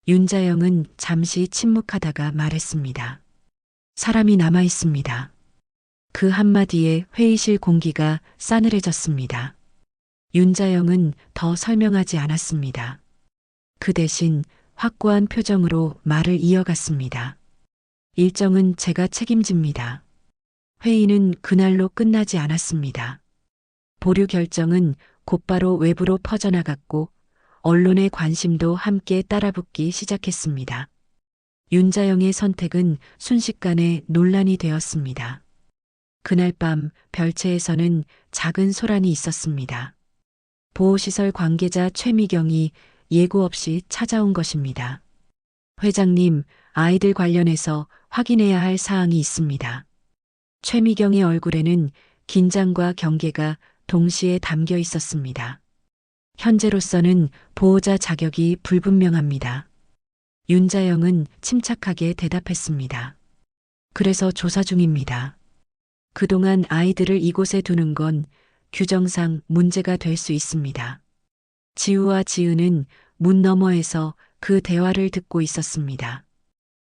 윤자영은 잠시 침묵하다가 말했습니다. 사람이 남아 있습니다. 그 한마디에 회의실 공기가 싸늘해졌습니다. 윤자영은 더 설명하지 않았습니다. 그 대신 확고한 표정으로 말을 이어갔습니다. 일정은 제가 책임집니다. 회의는 그날로 끝나지 않았습니다. 보류 결정은 곧바로 외부로 퍼져나갔고 언론의 관심도 함께 따라붙기 시작했습니다. 윤자영의 선택은 순식간에 논란이 되었습니다. 그날 밤 별채에서는 작은 소란이 있었습니다. 보호시설 관계자 최미경이 예고 없이 찾아온 것입니다. 회장님, 아이들 관련해서 확인해야 할 사항이 있습니다. 최미경의 얼굴에는 긴장과 경계가 동시에 담겨 있었습니다. 현재로서는 보호자 자격이 불분명합니다. 윤자영은 침착하게 대답했습니다. 그래서 조사 중입니다. 그동안 아이들을 이곳에 두는 건 규정상 문제가 될 수 있습니다. 지우와 지은은 문 너머에서 그 대화를 듣고 있었습니다.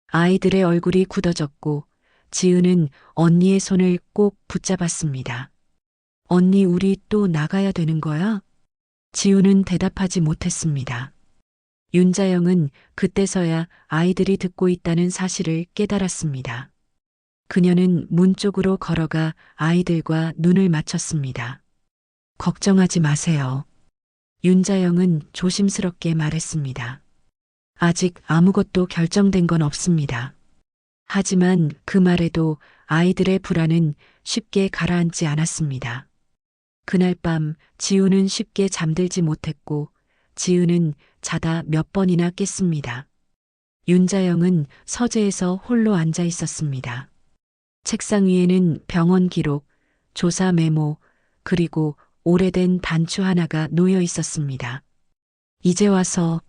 아이들의 얼굴이 굳어졌고 지은은 언니의 손을 꼭 붙잡았습니다. 언니, 우리 또 나가야 되는 거야? 지우는 대답하지 못했습니다. 윤자영은 그때서야 아이들이 듣고 있다는 사실을 깨달았습니다. 그녀는 문 쪽으로 걸어가 아이들과 눈을 맞췄습니다. 걱정하지 마세요. 윤자영은 조심스럽게 말했습니다. 아직 아무것도 결정된 건 없습니다. 하지만 그 말에도 아이들의 불안은 쉽게 가라앉지 않았습니다. 그날 밤 지우는 쉽게 잠들지 못했고 지우는 자다 몇 번이나 깼습니다. 윤자영은 서재에서 홀로 앉아 있었습니다. 책상 위에는 병원 기록, 조사 메모, 그리고 오래된 단추 하나가 놓여 있었습니다. 이제 와서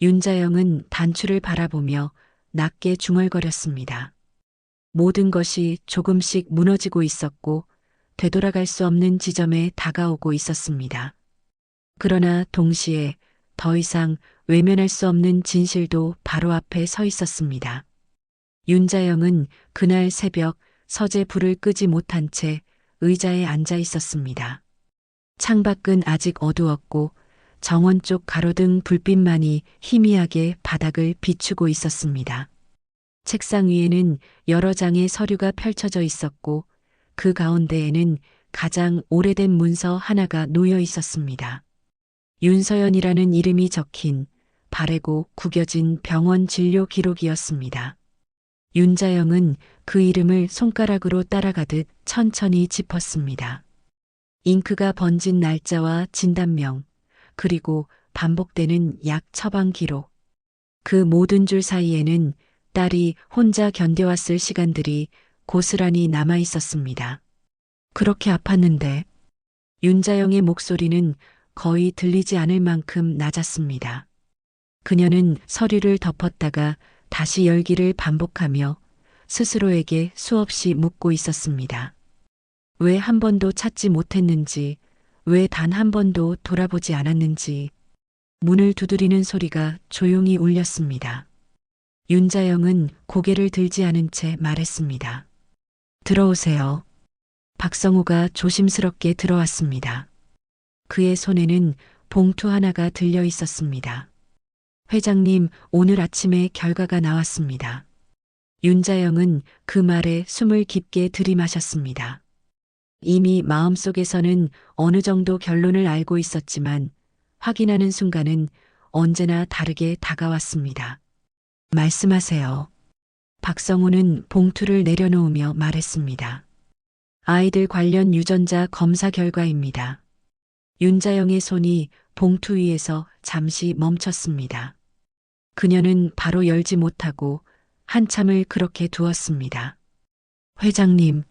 윤자영은 단추를 바라보며 낮게 중얼거렸습니다. 모든 것이 조금씩 무너지고 있었고 되돌아갈 수 없는 지점에 다가오고 있었습니다. 그러나 동시에 더 이상 외면할 수 없는 진실도 바로 앞에 서 있었습니다. 윤자영은 그날 새벽 서재 불을 끄지 못한 채 의자에 앉아 있었습니다. 창밖은 아직 어두웠고 정원 쪽 가로등 불빛만이 희미하게 바닥을 비추고 있었습니다. 책상 위에는 여러 장의 서류가 펼쳐져 있었고 그 가운데에는 가장 오래된 문서 하나가 놓여 있었습니다. 윤서연이라는 이름이 적힌 바래고 구겨진 병원 진료 기록이었습니다. 윤자영은 그 이름을 손가락으로 따라가듯 천천히 짚었습니다. 잉크가 번진 날짜와 진단명, 그리고 반복되는 약 처방 기록. 그 모든 줄 사이에는 딸이 혼자 견뎌왔을 시간들이 고스란히 남아 있었습니다. 그렇게 아팠는데 윤자영의 목소리는 거의 들리지 않을 만큼 낮았습니다. 그녀는 서류를 덮었다가 다시 열기를 반복하며 스스로에게 수없이 묻고 있었습니다. 왜 한 번도 찾지 못했는지, 왜 단 한 번도 돌아보지 않았는지. 문을 두드리는 소리가 조용히 울렸습니다. 윤자영은 고개를 들지 않은 채 말했습니다. 들어오세요. 박성우가 조심스럽게 들어왔습니다. 그의 손에는 봉투 하나가 들려 있었습니다. 회장님, 오늘 아침에 결과가 나왔습니다. 윤자영은 그 말에 숨을 깊게 들이마셨습니다. 이미 마음속에서는 어느 정도 결론을 알고 있었지만 확인하는 순간은 언제나 다르게 다가왔습니다. 말씀하세요. 박성우는 봉투를 내려놓으며 말했습니다. 아이들 관련 유전자 검사 결과입니다. 윤자영의 손이 봉투 위에서 잠시 멈췄습니다. 그녀는 바로 열지 못하고 한참을 그렇게 두었습니다. 회장님,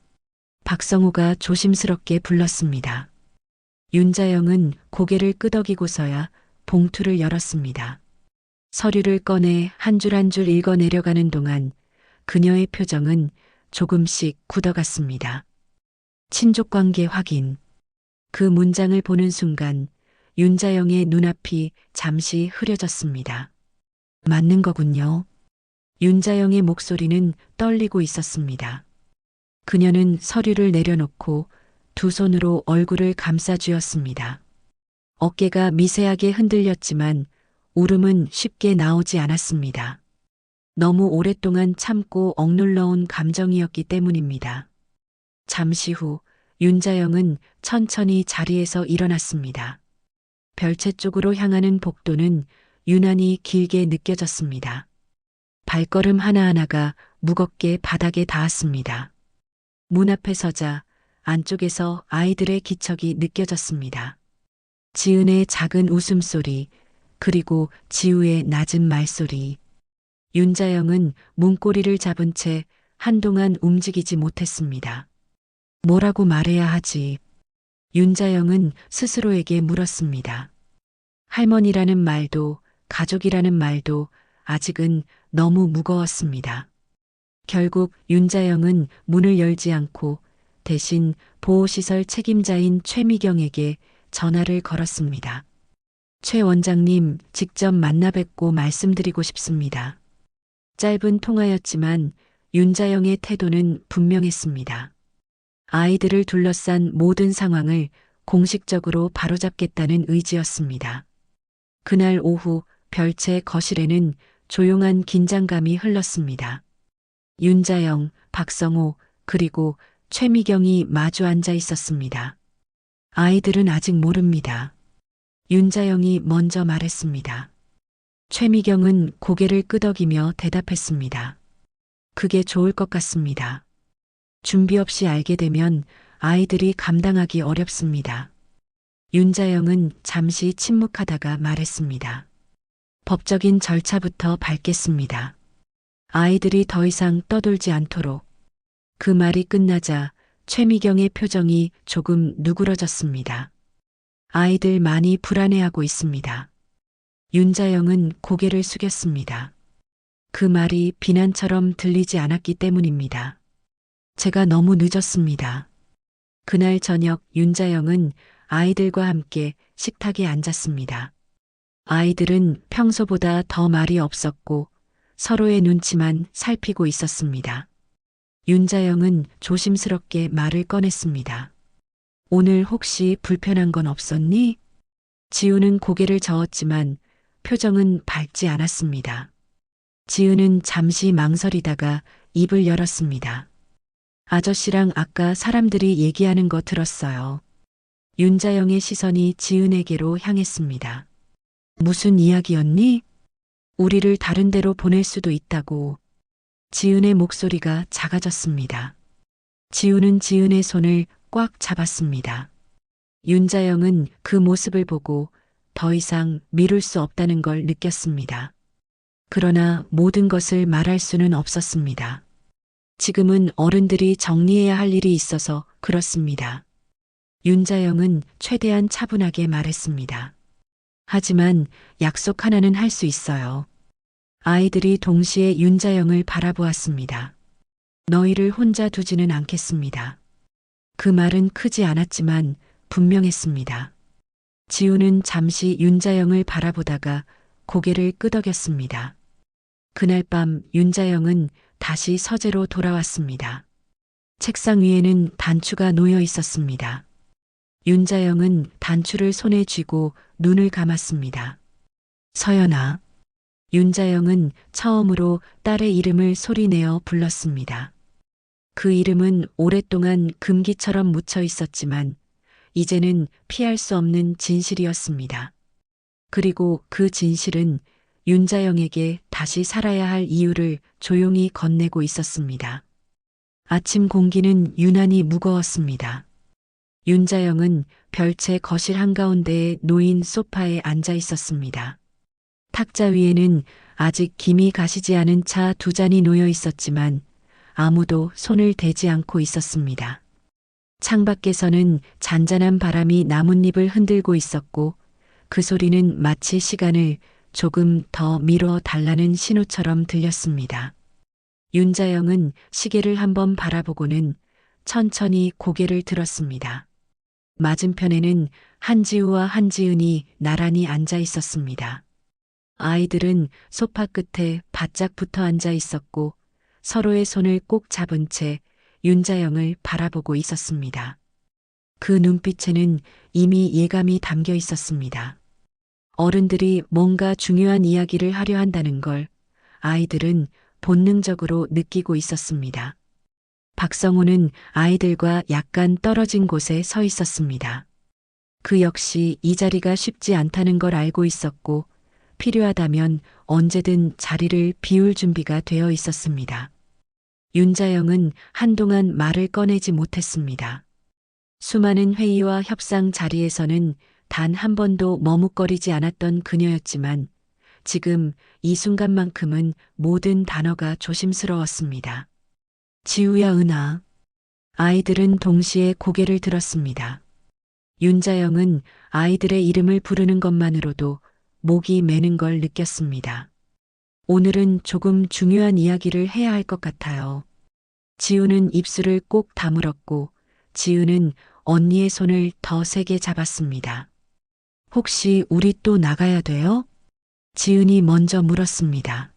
박성우가 조심스럽게 불렀습니다. 윤자영은 고개를 끄덕이고서야 봉투를 열었습니다. 서류를 꺼내 한 줄 한 줄 읽어 내려가는 동안 그녀의 표정은 조금씩 굳어갔습니다. 친족관계 확인. 그 문장을 보는 순간 윤자영의 눈앞이 잠시 흐려졌습니다. 맞는 거군요. 윤자영의 목소리는 떨리고 있었습니다. 그녀는 서류를 내려놓고 두 손으로 얼굴을 감싸쥐었습니다. 어깨가 미세하게 흔들렸지만 울음은 쉽게 나오지 않았습니다. 너무 오랫동안 참고 억눌러온 감정이었기 때문입니다. 잠시 후 윤자영은 천천히 자리에서 일어났습니다. 별채 쪽으로 향하는 복도는 유난히 길게 느껴졌습니다. 발걸음 하나하나가 무겁게 바닥에 닿았습니다. 문 앞에 서자 안쪽에서 아이들의 기척이 느껴졌습니다. 지은의 작은 웃음소리, 그리고 지우의 낮은 말소리. 윤자영은 문고리를 잡은 채 한동안 움직이지 못했습니다. 뭐라고 말해야 하지? 윤자영은 스스로에게 물었습니다. 할머니라는 말도, 가족이라는 말도 아직은 너무 무거웠습니다. 결국 윤자영은 문을 열지 않고 대신 보호시설 책임자인 최미경에게 전화를 걸었습니다. 최 원장님, 직접 만나 뵙고 말씀드리고 싶습니다. 짧은 통화였지만 윤자영의 태도는 분명했습니다. 아이들을 둘러싼 모든 상황을 공식적으로 바로잡겠다는 의지였습니다. 그날 오후 별채 거실에는 조용한 긴장감이 흘렀습니다. 윤자영, 박성호, 그리고 최미경이 마주 앉아 있었습니다. 아이들은 아직 모릅니다. 윤자영이 먼저 말했습니다. 최미경은 고개를 끄덕이며 대답했습니다. 그게 좋을 것 같습니다. 준비 없이 알게 되면 아이들이 감당하기 어렵습니다. 윤자영은 잠시 침묵하다가 말했습니다. 법적인 절차부터 밟겠습니다. 아이들이 더 이상 떠돌지 않도록. 그 말이 끝나자 최미경의 표정이 조금 누그러졌습니다. 아이들 많이 불안해하고 있습니다. 윤자영은 고개를 숙였습니다. 그 말이 비난처럼 들리지 않았기 때문입니다. 제가 너무 늦었습니다. 그날 저녁 윤자영은 아이들과 함께 식탁에 앉았습니다. 아이들은 평소보다 더 말이 없었고 서로의 눈치만 살피고 있었습니다. 윤자영은 조심스럽게 말을 꺼냈습니다. 오늘 혹시 불편한 건 없었니? 지우는 고개를 저었지만 표정은 밝지 않았습니다. 지우는 잠시 망설이다가 입을 열었습니다. 아저씨랑 아까 사람들이 얘기하는 거 들었어요. 윤자영의 시선이 지은에게로 향했습니다. 무슨 이야기였니? 우리를 다른 데로 보낼 수도 있다고. 지은의 목소리가 작아졌습니다. 지우는 지은의 손을 꽉 잡았습니다. 윤자영은 그 모습을 보고 더 이상 미룰 수 없다는 걸 느꼈습니다. 그러나 모든 것을 말할 수는 없었습니다. 지금은 어른들이 정리해야 할 일이 있어서 그렇습니다. 윤자영은 최대한 차분하게 말했습니다. 하지만 약속 하나는 할 수 있어요. 아이들이 동시에 윤자영을 바라보았습니다. 너희를 혼자 두지는 않겠습니다. 그 말은 크지 않았지만 분명했습니다. 지우는 잠시 윤자영을 바라보다가 고개를 끄덕였습니다. 그날 밤 윤자영은 다시 서재로 돌아왔습니다. 책상 위에는 단추가 놓여 있었습니다. 윤자영은 단추를 손에 쥐고 눈을 감았습니다. 서연아. 윤자영은 처음으로 딸의 이름을 소리내어 불렀습니다. 그 이름은 오랫동안 금기처럼 묻혀 있었지만 이제는 피할 수 없는 진실이었습니다. 그리고 그 진실은 윤자영에게 다시 살아야 할 이유를 조용히 건네고 있었습니다. 아침 공기는 유난히 무거웠습니다. 윤자영은 별채 거실 한가운데에 놓인 소파에 앉아 있었습니다. 탁자 위에는 아직 김이 가시지 않은 차 2잔이 놓여 있었지만 아무도 손을 대지 않고 있었습니다. 창밖에서는 잔잔한 바람이 나뭇잎을 흔들고 있었고 그 소리는 마치 시간을 조금 더 미뤄 달라는 신호처럼 들렸습니다. 윤자영은 시계를 한번 바라보고는 천천히 고개를 들었습니다. 맞은편에는 한지우와 한지은이 나란히 앉아 있었습니다. 아이들은 소파 끝에 바짝 붙어 앉아 있었고 서로의 손을 꼭 잡은 채 윤자영을 바라보고 있었습니다. 그 눈빛에는 이미 예감이 담겨 있었습니다. 어른들이 뭔가 중요한 이야기를 하려 한다는 걸 아이들은 본능적으로 느끼고 있었습니다. 박성호는 아이들과 약간 떨어진 곳에 서 있었습니다. 그 역시 이 자리가 쉽지 않다는 걸 알고 있었고 필요하다면 언제든 자리를 비울 준비가 되어 있었습니다. 윤자영은 한동안 말을 꺼내지 못했습니다. 수많은 회의와 협상 자리에서는 단 한 번도 머뭇거리지 않았던 그녀였지만 지금 이 순간만큼은 모든 단어가 조심스러웠습니다. 지우야, 은하. 아이들은 동시에 고개를 들었습니다. 윤자영은 아이들의 이름을 부르는 것만으로도 목이 메는 걸 느꼈습니다. 오늘은 조금 중요한 이야기를 해야 할 것 같아요. 지우는 입술을 꼭 다물었고 지우는 언니의 손을 더 세게 잡았습니다. 혹시 우리 또 나가야 돼요? 지은이 먼저 물었습니다.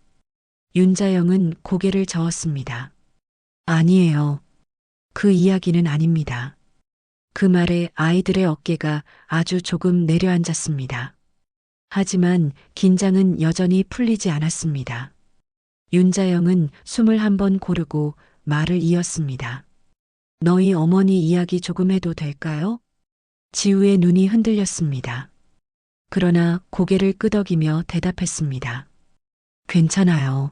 윤자영은 고개를 저었습니다. 아니에요. 그 이야기는 아닙니다. 그 말에 아이들의 어깨가 아주 조금 내려앉았습니다. 하지만 긴장은 여전히 풀리지 않았습니다. 윤자영은 숨을 한번 고르고 말을 이었습니다. 너희 어머니 이야기 조금 해도 될까요? 지우의 눈이 흔들렸습니다. 그러나 고개를 끄덕이며 대답했습니다. 괜찮아요.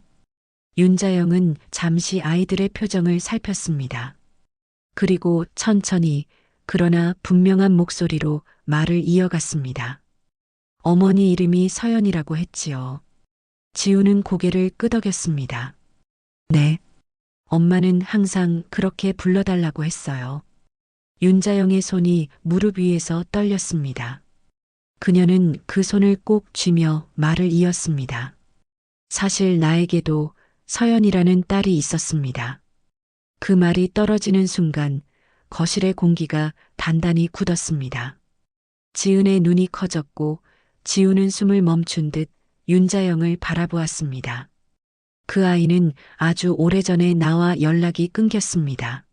윤자영은 잠시 아이들의 표정을 살폈습니다. 그리고 천천히 그러나 분명한 목소리로 말을 이어갔습니다. 어머니 이름이 서연이라고 했지요. 지우는 고개를 끄덕였습니다. 네. 엄마는 항상 그렇게 불러달라고 했어요. 윤자영의 손이 무릎 위에서 떨렸습니다. 그녀는 그 손을 꼭 쥐며 말을 이었습니다. 사실 나에게도 서연이라는 딸이 있었습니다. 그 말이 떨어지는 순간 거실의 공기가 단단히 굳었습니다. 지은의 눈이 커졌고 지우는 숨을 멈춘 듯 윤자영을 바라보았습니다. 그 아이는 아주 오래전에 나와 연락이 끊겼습니다.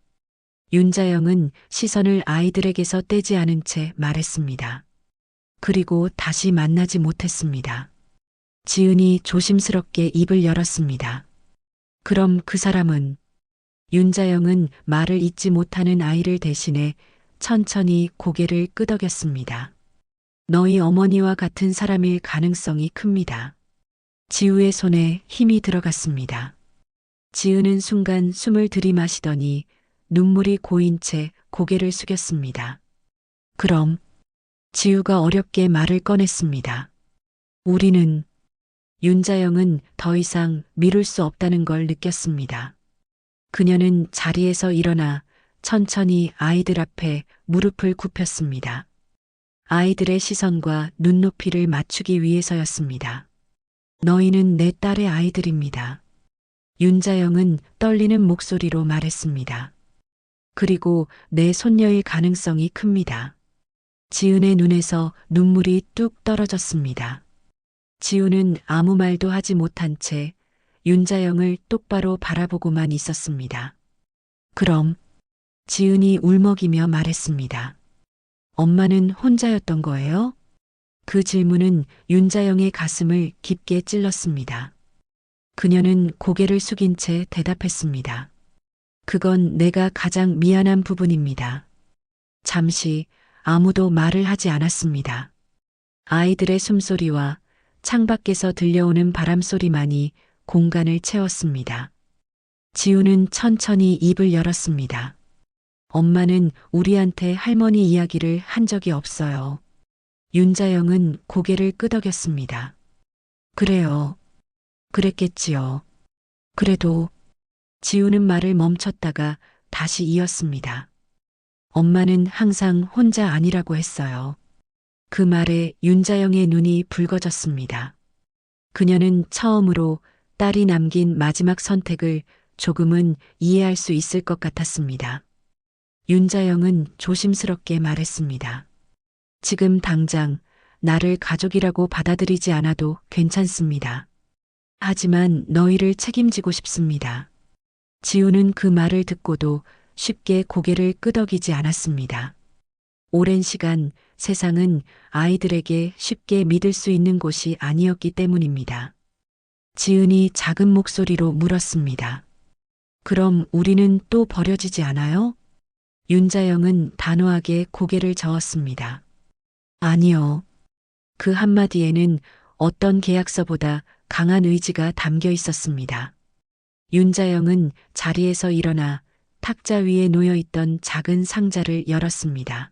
윤자영은 시선을 아이들에게서 떼지 않은 채 말했습니다. 그리고 다시 만나지 못했습니다. 지은이 조심스럽게 입을 열었습니다. 그럼 그 사람은? 윤자영은 말을 잇지 못하는 아이를 대신해 천천히 고개를 끄덕였습니다. 너희 어머니와 같은 사람일 가능성이 큽니다. 지우의 손에 힘이 들어갔습니다. 지은은 순간 숨을 들이마시더니 눈물이 고인 채 고개를 숙였습니다. 그럼 지우가 어렵게 말을 꺼냈습니다. 우리는 윤자영은 더 이상 미룰 수 없다는 걸 느꼈습니다. 그녀는 자리에서 일어나 천천히 아이들 앞에 무릎을 굽혔습니다. 아이들의 시선과 눈높이를 맞추기 위해서였습니다. 너희는 내 딸의 아이들입니다. 윤자영은 떨리는 목소리로 말했습니다. 그리고 내 손녀일 가능성이 큽니다. 지은의 눈에서 눈물이 뚝 떨어졌습니다. 지우는 아무 말도 하지 못한 채 윤자영을 똑바로 바라보고만 있었습니다. 그럼 지은이 울먹이며 말했습니다. 엄마는 혼자였던 거예요? 그 질문은 윤자영의 가슴을 깊게 찔렀습니다. 그녀는 고개를 숙인 채 대답했습니다. 그건 내가 가장 미안한 부분입니다. 잠시 아무도 말을 하지 않았습니다. 아이들의 숨소리와 창밖에서 들려오는 바람소리만이 공간을 채웠습니다. 지우는 천천히 입을 열었습니다. 엄마는 우리한테 할머니 이야기를 한 적이 없어요. 윤자영은 고개를 끄덕였습니다. 그래요. 그랬겠지요. 그래도 지우는 말을 멈췄다가 다시 이었습니다. 엄마는 항상 혼자 아니라고 했어요. 그 말에 윤자영의 눈이 붉어졌습니다. 그녀는 처음으로 딸이 남긴 마지막 선택을 조금은 이해할 수 있을 것 같았습니다. 윤자영은 조심스럽게 말했습니다. 지금 당장 나를 가족이라고 받아들이지 않아도 괜찮습니다. 하지만 너희를 책임지고 싶습니다. 지우는 그 말을 듣고도 쉽게 고개를 끄덕이지 않았습니다. 오랜 시간 세상은 아이들에게 쉽게 믿을 수 있는 곳이 아니었기 때문입니다. 지은이 작은 목소리로 물었습니다. 그럼 우리는 또 버려지지 않아요? 윤자영은 단호하게 고개를 저었습니다. 아니요. 그 한마디에는 어떤 계약서보다 강한 의지가 담겨 있었습니다. 윤자영은 자리에서 일어나 탁자 위에 놓여 있던 작은 상자를 열었습니다.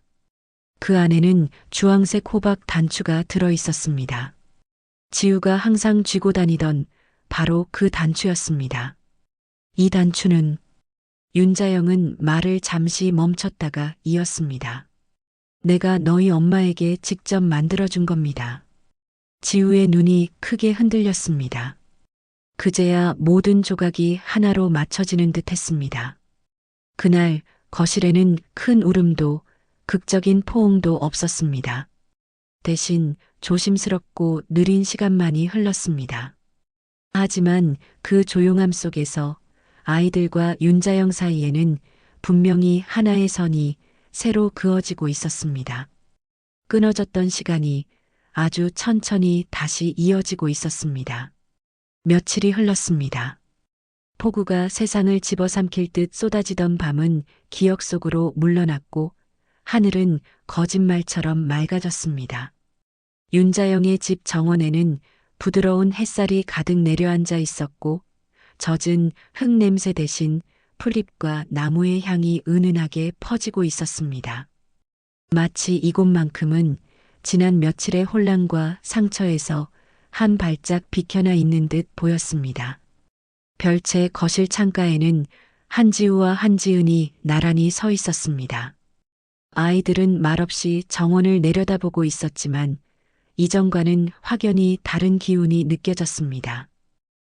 그 안에는 주황색 호박 단추가 들어 있었습니다. 지우가 항상 쥐고 다니던 바로 그 단추였습니다. 이 단추는 윤자영은 말을 잠시 멈췄다가 이었습니다. 내가 너희 엄마에게 직접 만들어준 겁니다. 지우의 눈이 크게 흔들렸습니다. 그제야 모든 조각이 하나로 맞춰지는 듯 했습니다. 그날 거실에는 큰 울음도 극적인 포옹도 없었습니다. 대신 조심스럽고 느린 시간만이 흘렀습니다. 하지만 그 조용함 속에서 아이들과 윤자영 사이에는 분명히 하나의 선이 새로 그어지고 있었습니다. 끊어졌던 시간이 아주 천천히 다시 이어지고 있었습니다. 며칠이 흘렀습니다. 폭우가 세상을 집어삼킬 듯 쏟아지던 밤은 기억 속으로 물러났고 하늘은 거짓말처럼 맑아졌습니다. 윤자영의 집 정원에는 부드러운 햇살이 가득 내려앉아 있었고 젖은 흙 냄새 대신 풀잎과 나무의 향이 은은하게 퍼지고 있었습니다. 마치 이곳만큼은 지난 며칠의 혼란과 상처에서 한 발짝 비켜나 있는 듯 보였습니다. 별채 거실 창가에는 한지우와 한지은이 나란히 서 있었습니다. 아이들은 말없이 정원을 내려다보고 있었지만 이전과는 확연히 다른 기운이 느껴졌습니다.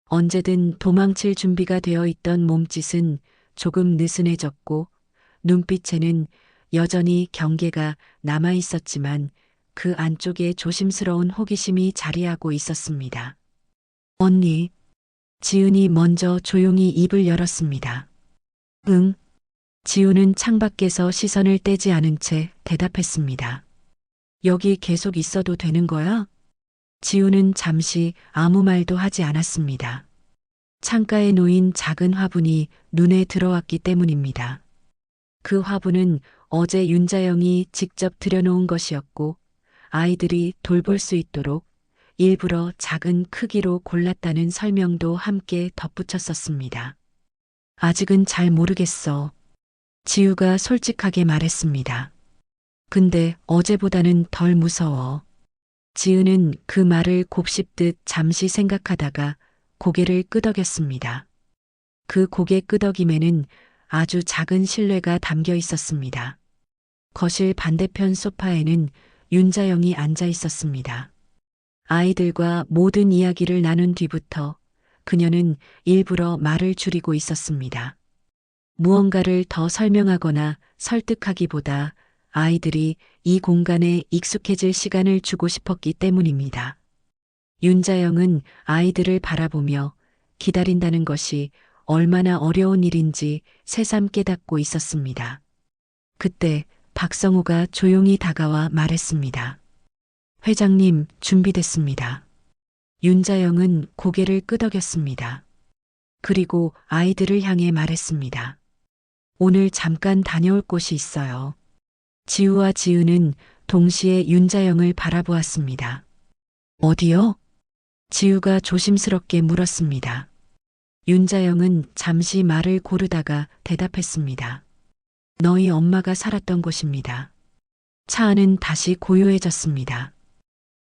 언제든 도망칠 준비가 되어 있던 몸짓은 조금 느슨해졌고 눈빛에는 여전히 경계가 남아 있었지만 그 안쪽에 조심스러운 호기심이 자리하고 있었습니다. 언니, 지은이 먼저 조용히 입을 열었습니다. 응. 지우는 창밖에서 시선을 떼지 않은 채 대답했습니다. 여기 계속 있어도 되는 거야? 지우는 잠시 아무 말도 하지 않았습니다. 창가에 놓인 작은 화분이 눈에 들어왔기 때문입니다. 그 화분은 어제 윤자영이 직접 들여놓은 것이었고 아이들이 돌볼 수 있도록 일부러 작은 크기로 골랐다는 설명도 함께 덧붙였었습니다. 아직은 잘 모르겠어. 지우가 솔직하게 말했습니다. 근데 어제보다는 덜 무서워. 지은은 그 말을 곱씹듯 잠시 생각하다가 고개를 끄덕였습니다. 그 고개 끄덕임에는 아주 작은 신뢰가 담겨 있었습니다. 거실 반대편 소파에는 윤자영이 앉아 있었습니다. 아이들과 모든 이야기를 나눈 뒤부터 그녀는 일부러 말을 줄이고 있었습니다. 무언가를 더 설명하거나 설득하기보다 아이들이 이 공간에 익숙해질 시간을 주고 싶었기 때문입니다. 윤자영은 아이들을 바라보며 기다린다는 것이 얼마나 어려운 일인지 새삼 깨닫고 있었습니다. 그때 박성호가 조용히 다가와 말했습니다. 회장님, 준비됐습니다. 윤자영은 고개를 끄덕였습니다. 그리고 아이들을 향해 말했습니다. 오늘 잠깐 다녀올 곳이 있어요. 지우와 지은은 동시에 윤자영을 바라보았습니다. 어디요? 지우가 조심스럽게 물었습니다. 윤자영은 잠시 말을 고르다가 대답했습니다. 너희 엄마가 살았던 곳입니다. 차 안은 다시 고요해졌습니다.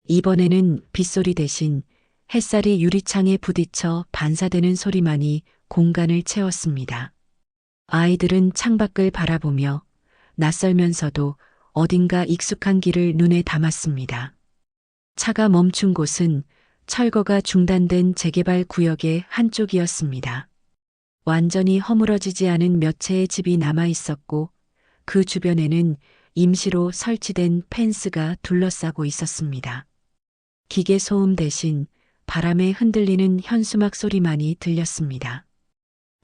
이번에는 빗소리 대신 햇살이 유리창에 부딪혀 반사되는 소리만이 공간을 채웠습니다. 아이들은 창밖을 바라보며 낯설면서도 어딘가 익숙한 길을 눈에 담았습니다. 차가 멈춘 곳은 철거가 중단된 재개발 구역의 한쪽이었습니다. 완전히 허물어지지 않은 몇 채의 집이 남아 있었고 그 주변에는 임시로 설치된 펜스가 둘러싸고 있었습니다. 기계 소음 대신 바람에 흔들리는 현수막 소리만이 들렸습니다.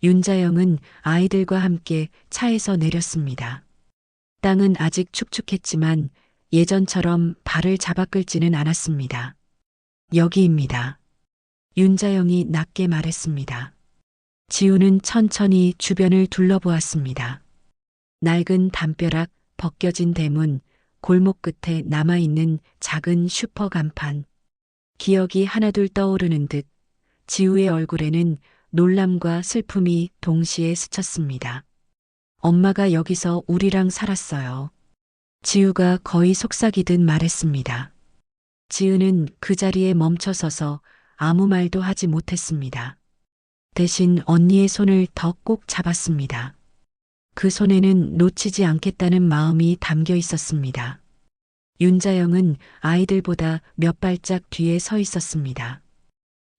윤자영은 아이들과 함께 차에서 내렸습니다. 땅은 아직 축축했지만 예전처럼 발을 잡아끌지는 않았습니다. 여기입니다. 윤자영이 낮게 말했습니다. 지우는 천천히 주변을 둘러보았습니다. 낡은 담벼락, 벗겨진 대문, 골목 끝에 남아있는 작은 슈퍼 간판. 기억이 하나둘 떠오르는 듯 지우의 얼굴에는 놀람과 슬픔이 동시에 스쳤습니다. 엄마가 여기서 우리랑 살았어요. 지우가 거의 속삭이듯 말했습니다. 지우는 그 자리에 멈춰서서 아무 말도 하지 못했습니다. 대신 언니의 손을 더 꼭 잡았습니다. 그 손에는 놓치지 않겠다는 마음이 담겨 있었습니다. 윤자영은 아이들보다 몇 발짝 뒤에 서 있었습니다.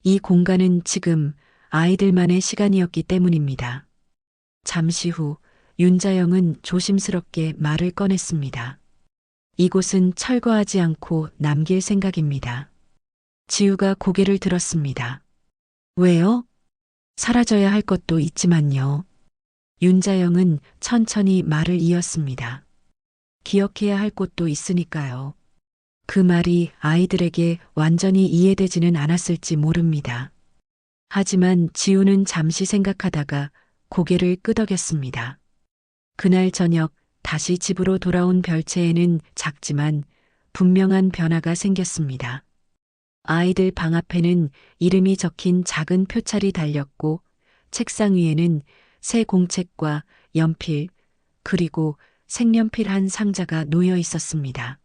이 공간은 지금 아이들만의 시간이었기 때문입니다. 잠시 후 윤자영은 조심스럽게 말을 꺼냈습니다. 이곳은 철거하지 않고 남길 생각입니다. 지우가 고개를 들었습니다. 왜요? 사라져야 할 것도 있지만요. 윤자영은 천천히 말을 이었습니다. 기억해야 할 곳도 있으니까요. 그 말이 아이들에게 완전히 이해되지는 않았을지 모릅니다. 하지만 지우는 잠시 생각하다가 고개를 끄덕였습니다. 그날 저녁 다시 집으로 돌아온 별채에는 작지만 분명한 변화가 생겼습니다. 아이들 방 앞에는 이름이 적힌 작은 표찰이 달렸고 책상 위에는 새 공책과 연필 그리고 색연필 한 상자가 놓여 있었습니다.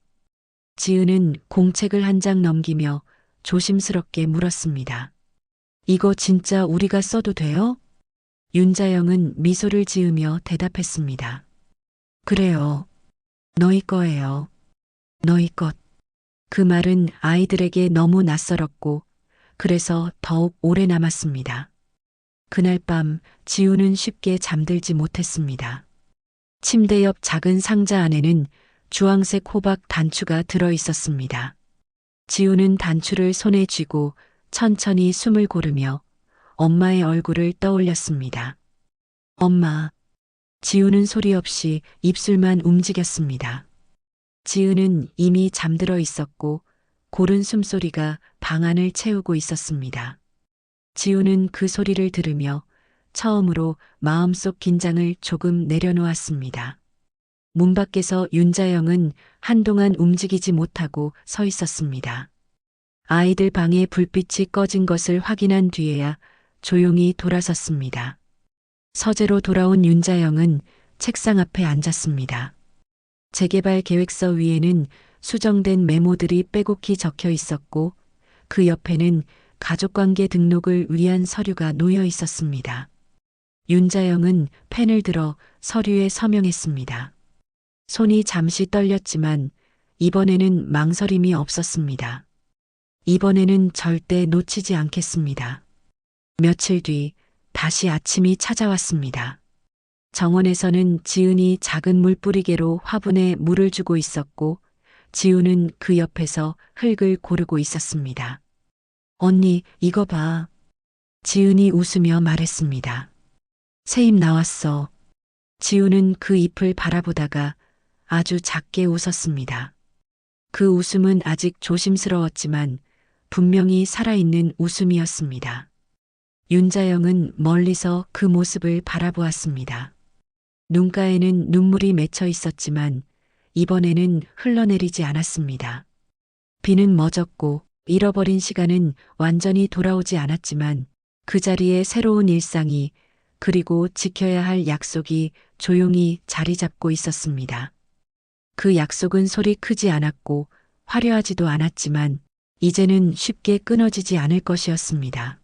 지은은 공책을 한 장 넘기며 조심스럽게 물었습니다. 이거 진짜 우리가 써도 돼요? 윤자영은 미소를 지으며 대답했습니다. 그래요. 너희 거예요. 너희 것. 그 말은 아이들에게 너무 낯설었고 그래서 더욱 오래 남았습니다. 그날 밤 지우는 쉽게 잠들지 못했습니다. 침대 옆 작은 상자 안에는 주황색 호박 단추가 들어 있었습니다. 지우는 단추를 손에 쥐고 천천히 숨을 고르며 엄마의 얼굴을 떠올렸습니다. 엄마. 지우는 소리 없이 입술만 움직였습니다. 지우는 이미 잠들어 있었고 고른 숨소리가 방 안을 채우고 있었습니다. 지우는 그 소리를 들으며 처음으로 마음속 긴장을 조금 내려놓았습니다. 문 밖에서 윤자영은 한동안 움직이지 못하고 서 있었습니다. 아이들 방에 불빛이 꺼진 것을 확인한 뒤에야 조용히 돌아섰습니다. 서재로 돌아온 윤자영은 책상 앞에 앉았습니다. 재개발 계획서 위에는 수정된 메모들이 빼곡히 적혀 있었고 그 옆에는 가족관계 등록을 위한 서류가 놓여 있었습니다. 윤자영은 펜을 들어 서류에 서명했습니다. 손이 잠시 떨렸지만 이번에는 망설임이 없었습니다. 이번에는 절대 놓치지 않겠습니다. 며칠 뒤 다시 아침이 찾아왔습니다. 정원에서는 지은이 작은 물뿌리개로 화분에 물을 주고 있었고 지우는 그 옆에서 흙을 고르고 있었습니다. 언니, 이거 봐. 지은이 웃으며 말했습니다. 새 잎 나왔어. 지우는 그 잎을 바라보다가 아주 작게 웃었습니다. 그 웃음은 아직 조심스러웠지만 분명히 살아있는 웃음이었습니다. 윤자영은 멀리서 그 모습을 바라보았습니다. 눈가에는 눈물이 맺혀 있었지만 이번에는 흘러내리지 않았습니다. 비는 멎었고 잃어버린 시간은 완전히 돌아오지 않았지만 그 자리에 새로운 일상이 그리고 지켜야 할 약속이 조용히 자리 잡고 있었습니다. 그 약속은 소리 크지 않았고 화려하지도 않았지만 이제는 쉽게 끊어지지 않을 것이었습니다.